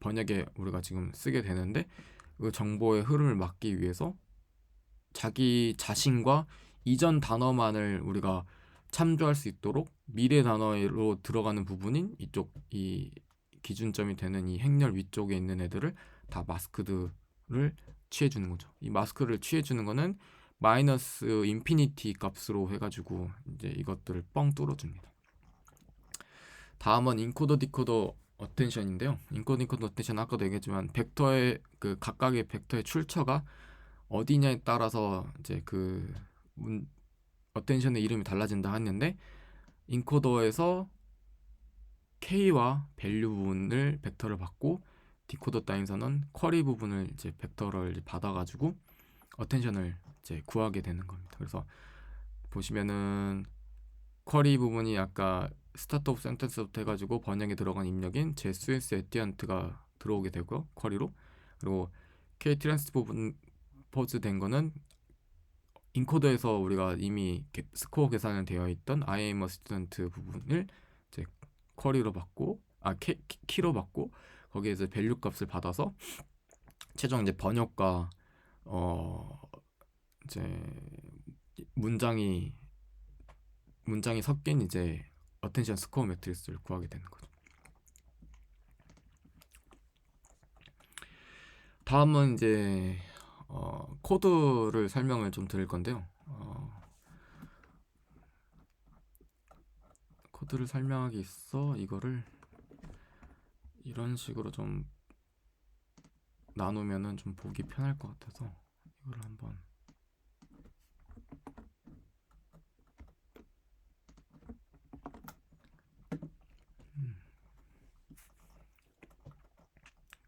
[SPEAKER 1] 번역에 우리가 지금 쓰게 되는데 그 정보의 흐름을 막기 위해서 자기 자신과 이전 단어만을 우리가 참조할 수 있도록 미래 단어로 들어가는 부분인 이쪽 이 기준점이 되는 이 행렬 위쪽에 있는 애들을 다 마스크드를 취해주는 거죠. 이 마스크를 취해주는 거는 마이너스 인피니티 값으로 해가지고 이제 이것들을 뻥 뚫어줍니다. 다음은 인코더 디코더 어텐션인데요. 인코더 디코더 어텐션 아까도 얘기했지만 벡터의 그 각각의 벡터의 출처가 어디냐에 따라서 이제 그 어텐션의 이름이 달라진다 했는데 인코더에서 K와 밸류 부분을 벡터를 받고 디코더 따임서는 쿼리 부분을 이제 벡터를 이제 받아가지고 어텐션을 이제 구하게 되는 겁니다. 그래서 보시면은 쿼리 부분이 아까 스타트 오브 센텐스부터 해가지고 번역에 들어간 입력인 제 스위스 에뛰언트가 들어오게 되고요. 쿼리로. 그리고 K 트랜스포즈 된 거는 인코더에서 우리가 이미 스코어 계산은 되어 있던 I am a student 부분을 이제 쿼리로 받고 키로 받고 거기에서 밸류 값을 받아서 최종 이제 번역과 이제 문장이 섞인 이제 어텐션 스코어 매트릭스를 구하게 되는 거죠. 다음은 이제 코드를 설명을 좀 드릴 건데요. 코드를 설명하기 있어 이거를 이런 식으로 좀 나누면은 좀 보기 편할 것 같아서 이거를 한번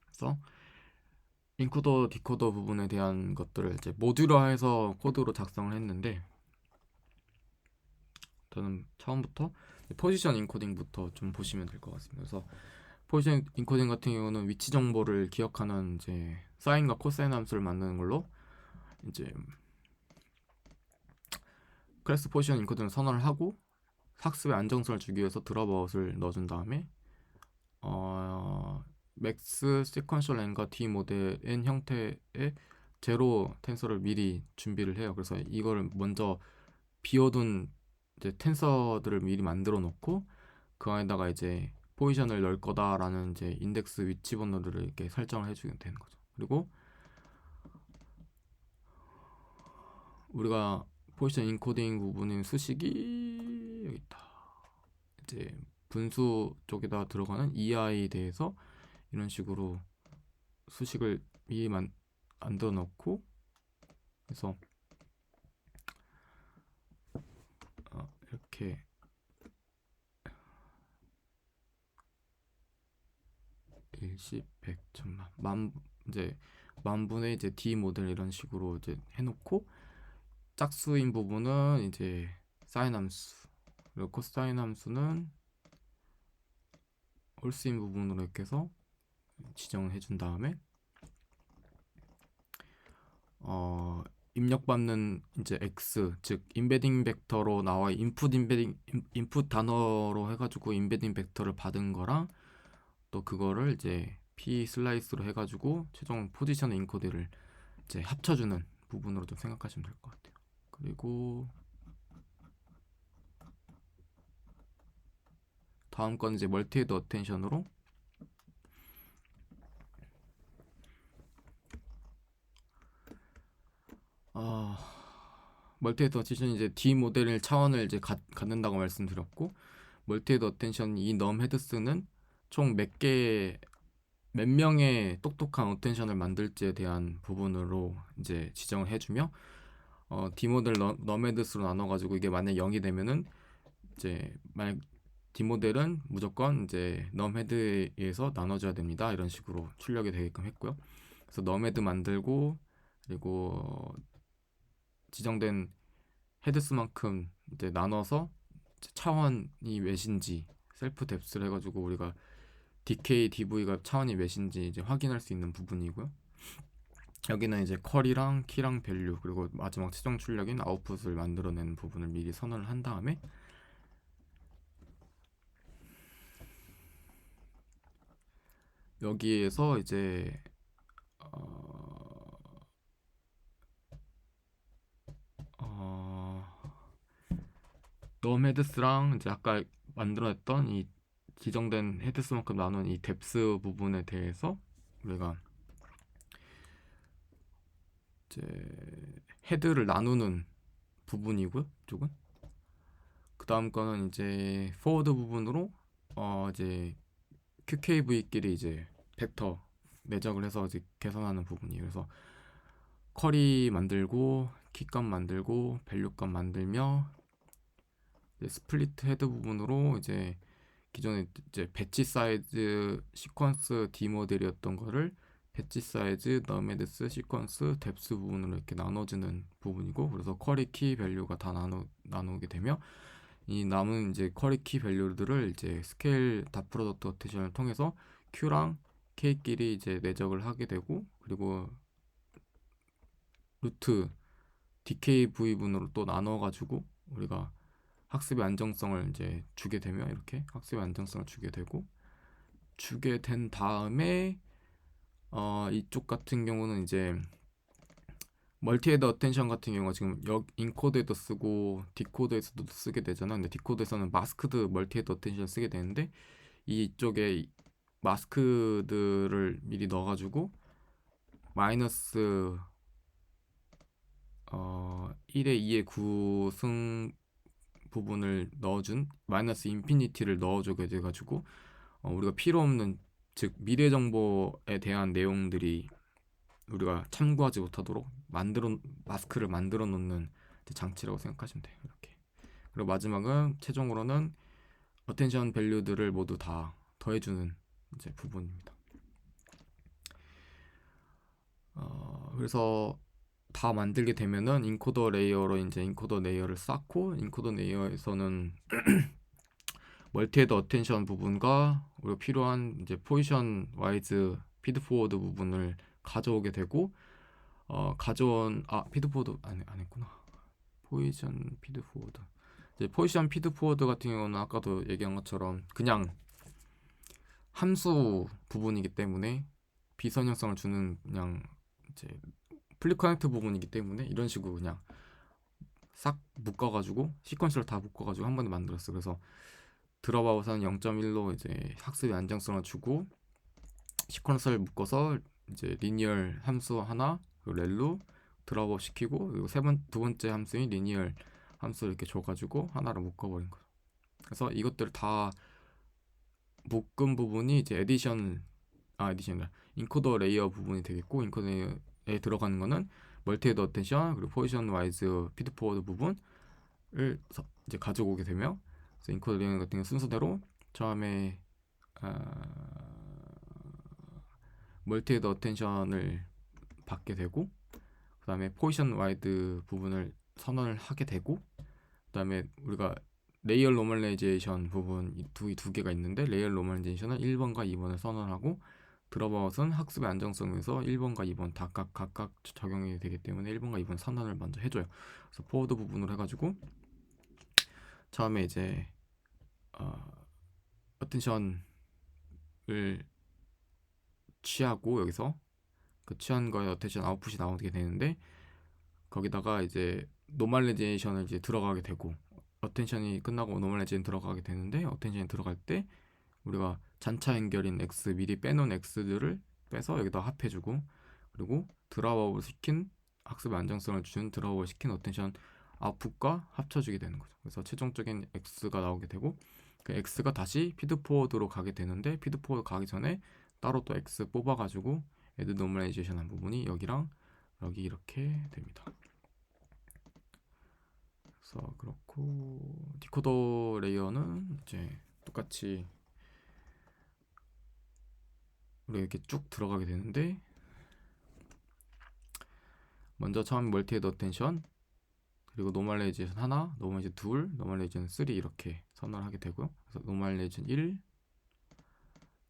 [SPEAKER 1] 그래서 인코더 디코더 부분에 대한 것들을 이제 모듈화해서 코드로 작성을 했는데 저는 처음부터 포지션 인코딩부터 좀 보시면 될 것 같습니다. 그래서 포지션 인코딩 같은 경우는 위치 정보를 기억하는 이제 사인과 코사인 함수를 만드는 걸로 이제 클래스 포지션 인코딩을 선언을 하고 학습의 안정성을 주기 위해서 드롭아웃을 넣어준 다음에 맥스 시퀀셜 랭과 D 모델인 형태의 제로 텐서를 미리 준비를 해요. 그래서 이걸 먼저 비워둔 이제 텐서들을 미리 만들어 놓고 그 안에다가 이제 포지션을 넣을 거다라는 이제 인덱스 위치 번호를 이렇게 설정을 해주게 되는 거죠. 그리고 우리가 포지션 인코딩 부분인 수식이 여기 있다. 이제 분수 쪽에다 들어가는 EI에 대해서 이런 식으로 수식을 미리 만들어 놓고 그래서 이렇게 일십, 백, 천만, 이제 만분의 이제 D 모델 이런 식으로 이제 해놓고 짝수인 부분은 이제 사인 함수 그리고 코사인 함수는 홀수인 부분으로 이렇게 해서 지정을 해준 다음에 입력받는 이제 x 즉 인베딩 벡터로 나와 인풋 단어로 해가지고 인베딩 벡터를 받은 거랑 또 그거를 이제 p 슬라이스로 해가지고 최종 포지션 인코드를 이제 합쳐주는 부분으로 좀 생각하시면 될 것 같아요. 그리고 다음 건 이제 멀티헤드 어텐션으로 멀티헤드 어텐션 이제 D 모델의 차원을 이제 갖는다고 말씀드렸고 멀티헤드 어텐션 이 넘 헤드스는 총 몇 명의 똑똑한 어텐션을 만들지에 대한 부분으로 이제 지정을 해주며 D 모델 넘 헤드스로 나눠가지고 이게 만약 0이 되면은 이제 만약 D 모델은 무조건 이제 넘 헤드에 의해서 나눠줘야 됩니다. 이런 식으로 출력이 되게끔 했고요. 그래서 넘 헤드 만들고 그리고 지정된 헤드스만큼 이제 나눠서 차원이 몇인지 셀프 뎁스를 해가지고 우리가 DK, DV가 차원이 몇인지 이제 확인할 수 있는 부분이고요. 여기는 이제 컬이랑 키랑 밸류 그리고 마지막 최종 출력인 아웃풋을 만들어내는 부분을 미리 선언을 한 다음에 여기에서 이제 놈헤드스랑 이제 아까 만들어냈던 이 지정된 헤드스만큼 나눈 이 뎁스 부분에 대해서 우리가 이제 헤드를 나누는 부분이고요. 이쪽은 그 다음 거는 이제 포워드 부분으로 이제 QKV끼리 이제 벡터 내적을 해서 이제 계산하는 부분이에요. 그래서 컬이 만들고 키값 만들고 밸류값 만들며 이제 스플리트 헤드 부분으로 이제 기존에 이제 배치 사이즈 시퀀스 D 모델이었던 거를 배치 사이즈 너메드스 시퀀스 뎁스 부분으로 이렇게 나눠지는 부분이고 그래서 쿼리 키 밸류가 다 나누게 되며 이 남은 이제 쿼리 키 밸류들을 이제 스케일 다 프로덕트 어테이션을 통해서 Q랑 K끼리 이제 내적을 하게 되고 그리고 루트 DKV 분으로 또 나눠가지고 우리가 학습의 안정성을 이제 주게 되면 이렇게 학습의 안정성을 주게 된 다음에 이쪽 같은 경우는 이제 멀티헤드 어텐션 같은 경우가 지금 인코드에도 쓰고 디코드에서도 쓰게 되잖아. 근데 디코드에서는 마스크드 멀티헤드 어텐션 쓰게 되는데 이쪽에 마스크들을 미리 넣어가지고 마이너스 1의 2의 9승 부분을 넣어준 마이너스 인피니티를 넣어주게 돼가지고 우리가 필요 없는 즉 미래 정보에 대한 내용들이 우리가 참고하지 못하도록 마스크를 만들어 놓는 장치라고 생각하시면 돼요. 이렇게. 그리고 마지막은 최종으로는 어텐션 밸류들을 모두 다 더해주는 이제 부분입니다. 그래서 다 만들게 되면은 인코더 레이어로 이제 인코더 레이어를 쌓고 인코더 레이어에서는 멀티헤드 어텐션 부분과 우리가 필요한 이제 포지션 와이즈 피드 포워드 부분을 가져오게 되고 가져온 피드 포워드 안 했구나. 포지션 피드 포워드. 이제 포지션 피드 포워드 같은 경우는 아까도 얘기한 것처럼 그냥 함수 부분이기 때문에 비선형성을 주는 그냥 이제 플립 커넥트 부분이기 때문에 이런 식으로 그냥 싹 묶어가지고 시퀀스를 다 묶어가지고 한 번에 만들었어. 그래서 드롭아웃은 0.1로 이제 학습의 안정성을 주고 시퀀스를 묶어서 이제 리니얼 함수 하나 그리고 렐로 드롭아웃 시키고 그리고 두 번째 함수인 리니얼 함수를 이렇게 줘가지고 하나로 묶어버린 거죠. 그래서 이것들 다 묶은 부분이 이제 에디션이라 인코더 레이어 부분이 되겠고 인코더 레이어에 들어가는 거는 멀티헤드 어텐션 그리고 포지션 와이즈 피드 포워드 부분을 이제 가져오게 되며 그래서 인코더 레이어 같은 경우 순서대로 처음에 멀티헤드 어텐션을 받게 되고 그 다음에 포지션 와이드 부분을 선언을 하게 되고 그 다음에 우리가 레이어 노멀라이제이션 부분 두 개가 있는데 레이어 노멀라이제이션은 1번과 2번을 선언하고 드롭아웃은 학습의 안정성에서 1번과 2번 다 각각 적용이 되기 때문에 1번과 2번 선언을 먼저 해줘요. 그래서 포워드 부분으로 해가지고 처음에 이제 어텐션을 취하고 여기서 그 취한 거에 어텐션 아웃풋이 나오게 되는데 거기다가 이제 노멀라이제이션을 이제 들어가게 되고 어텐션이 끝나고 노멀라이제이션 들어가게 되는데 어텐션이 들어갈 때 우리가 잔차 연결인 x 미리 빼놓은 x들을 빼서 여기다 합해주고 그리고 드랍아웃 시킨 학습의 안정성을 준 드랍아웃 시킨 어텐션 아웃풋과 합쳐주게 되는 거죠. 그래서 최종적인 x가 나오게 되고 그 x가 다시 피드포워드로 가게 되는데 피드포워드 가기 전에 따로 또 x 뽑아가지고 애드 노멀라이제이션 한 부분이 여기랑 여기 이렇게 됩니다. 그래서 그렇고 디코더 레이어는 이제 똑같이 우리가 이렇게 쭉 들어가게 되는데 먼저 처음 멀티헤드 어텐션 그리고 노멀레이제이션 하나, 노멀레이제이션 둘, 노멀레이제이션 3 이렇게 선언을 하게 되고요. 그래서 노멀레이제이션 1,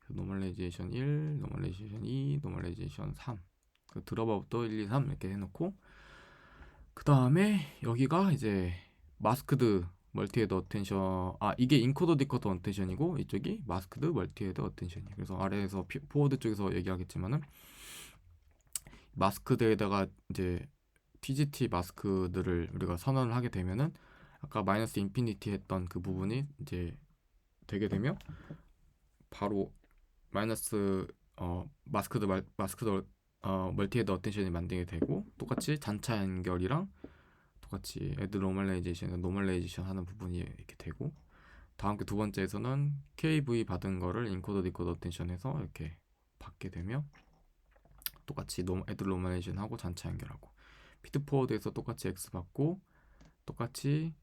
[SPEAKER 1] 노멀레이제이션 1, 노멀레이제이션 2, 노멀레이제이션 3. 그 드롭아웃도 1, 2, 3 이렇게 해놓고 그 다음에 여기가 이제 마스크드 멀티헤드 어텐션, 이게 인코더 디코더 어텐션이고 이쪽이 마스크드 멀티헤드 어텐션이에요. 그래서 아래에서 포워드 쪽에서 얘기하겠지만은 마스크드에다가 이제 TGT 마스크들을 우리가 선언을 하게 되면은 아까 마이너스 인피니티 했던 그 부분이 이제 되게 되면 바로 마이너스 마스크드 멀티헤드 어텐션이 만들게 되고 똑같이 잔차 연결이랑 똑같이 애드 노멀라이제이션, 노멀라이제이션 하는 부분이 이렇게 되고 다음 그 두 번째에서는 KV 받은 거를 인코더 디코더 어텐션해서 이렇게 받게 되며 똑같이 애드 노멀라이제이션 하고 잔차 연결하고 피드 포워드에서 똑같이 X 받고 똑같이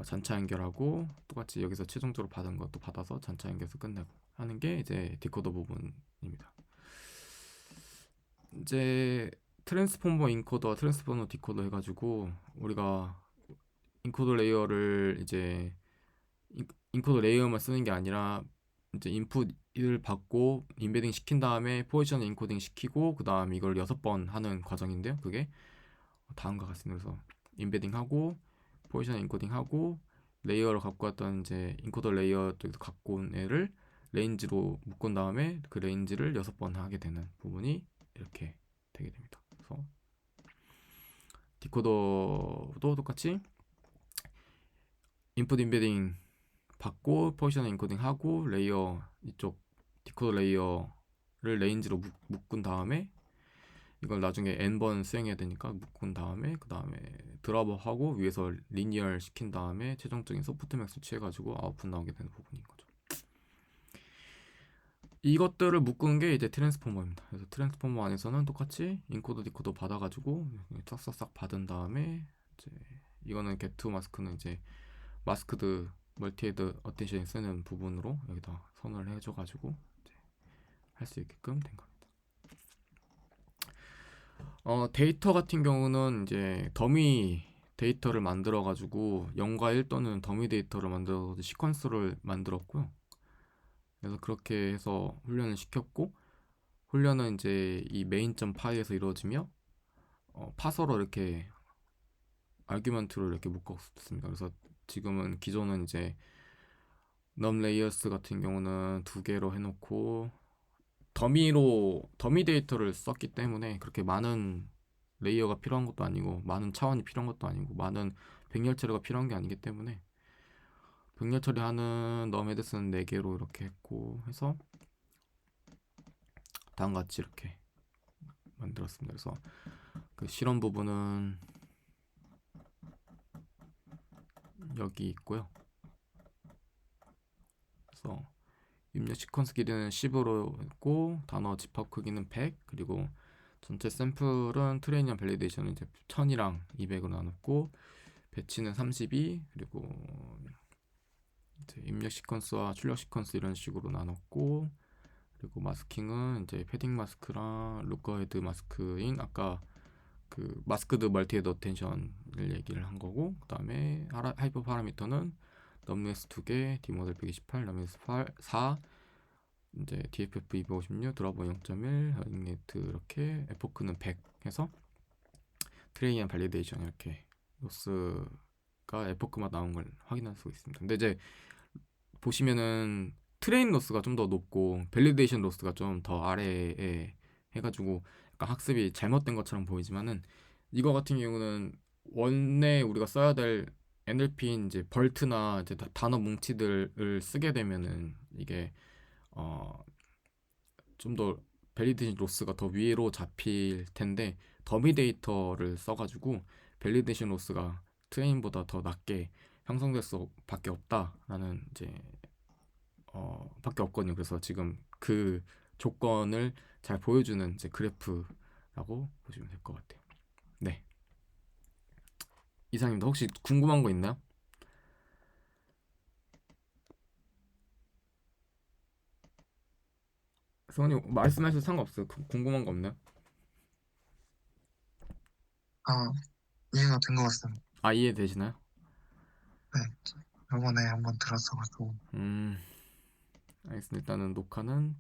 [SPEAKER 1] 잔차 연결하고 똑같이 여기서 최종적으로 받은 것도 받아서 잔차 연결해서 끝내고 하는 게 이제 디코더 부분입니다. 이제 트랜스포머 인코더, 트랜스포머 디코더 해가지고 우리가 인코더 레이어를 이제 인코더 레이어만 쓰는 게 아니라 이제 인풋을 받고 인베딩 시킨 다음에 포지션 인코딩 시키고 그 다음 이걸 6번 하는 과정인데요. 그게 다음과 같습니다. 그래서 인베딩 하고 포지션 인코딩 하고 레이어를 갖고 왔던 이제 인코더 레이어 쪽에서 갖고 온 애를 레인지로 묶은 다음에 그 레인지를 6번 하게 되는 부분이 이렇게 되게 됩니다. 그래서 디코더도 똑같이 인풋 인베딩 받고 포지션 인코딩 하고 레이어 이쪽 디코더 레이어를 레인지로 묶은 다음에 이걸 나중에 n번 수행해야 되니까 묶은 다음에 그 다음에 드랍업하고 위에서 리니얼 시킨 다음에 최종적인 소프트맥스 취해가지고 아웃풋 나오게 되는 부분인 거죠. 이것들을 묶은 게 이제 트랜스포머입니다. 그래서 트랜스포머 안에서는 똑같이 인코더 디코더 받아가지고 싹싹싹 받은 다음에 이제 이거는 게트 마스크는 이제 마스크드 멀티헤드 어텐션이 쓰는 부분으로 여기다 선언을 해줘가지고 할 수 있게끔 된 겁니다. 데이터 같은 경우는 이제 더미 데이터를 만들어가지고 0과 1 또는 더미 데이터를 만들어서 시퀀스를 만들었고요. 그래서 그렇게 해서 훈련을 시켰고 훈련은 이제 이 메인.점 파이에서 이루어지며 파서로 이렇게 아규먼트로 이렇게 묶었습니다. 그래서 지금은 기존은 이제 넘 레이어스 같은 경우는 2개로 해놓고 더미 데이터를 썼기 때문에 그렇게 많은 레이어가 필요한 것도 아니고 많은 차원이 필요한 것도 아니고 많은 백렬 처리가 필요한 게 아니기 때문에 백렬 처리하는 넘 헤드스는 4개로 이렇게 했고 해서 다음과 같이 이렇게 만들었습니다. 그래서 그 실험 부분은 여기 있고요. 그래서 입력 시퀀스 길이는 10으로 했고 단어 집합 크기는 100 그리고 전체 샘플은 트레이닝 밸리데이션은 이제 1000이랑 200으로 나눴고 배치는 32 그리고 이제 입력 시퀀스와 출력 시퀀스 이런 식으로 나눴고 그리고 마스킹은 이제 패딩 마스크랑 루커헤드 마스크인 아까 그 마스크드 멀티헤드 어텐션을 얘기를 한 거고 그 다음에 하이퍼 파라미터는 넘레스 2개, 디모델 128, 넘레스 4 이제 DFF 256, 드라버 0.1, 잉네트 이렇게 에포크는 100 해서 트레이닝 발리데이션 이렇게 로스가 에포크만 나온 걸 확인할 수 있습니다. 근데 이제 보시면은 트레인 로스가 좀 더 높고 밸리데이션 로스가 좀 더 아래에 해가지고 약간 학습이 잘못된 것처럼 보이지만은 이거 같은 경우는 원래 우리가 써야 될 NLP인 이제 벌트나 이제 단어 뭉치들을 쓰게 되면은 이게 좀 더 밸리데이션 로스가 더 위로 잡힐 텐데 더미 데이터를 써가지고 밸리데이션 로스가 트레인보다 더 낮게 형성될 수밖에 없다라는 이제 밖에 없거든요. 그래서 지금 그 조건을 잘 보여주는 이제 그래프라고 보시면 될 것 같아요. 네, 이상입니다. 혹시 궁금한 거 있나요? 성원님 말씀하셔도 상관없어요. 궁금한 거 없나요?
[SPEAKER 2] 아, 이해가 된 것 같습니다.
[SPEAKER 1] 아, 이해되시나요?
[SPEAKER 2] 네, 저번에 한번 들었어가지고.
[SPEAKER 1] 음, 알겠습니다. 일단은 녹화는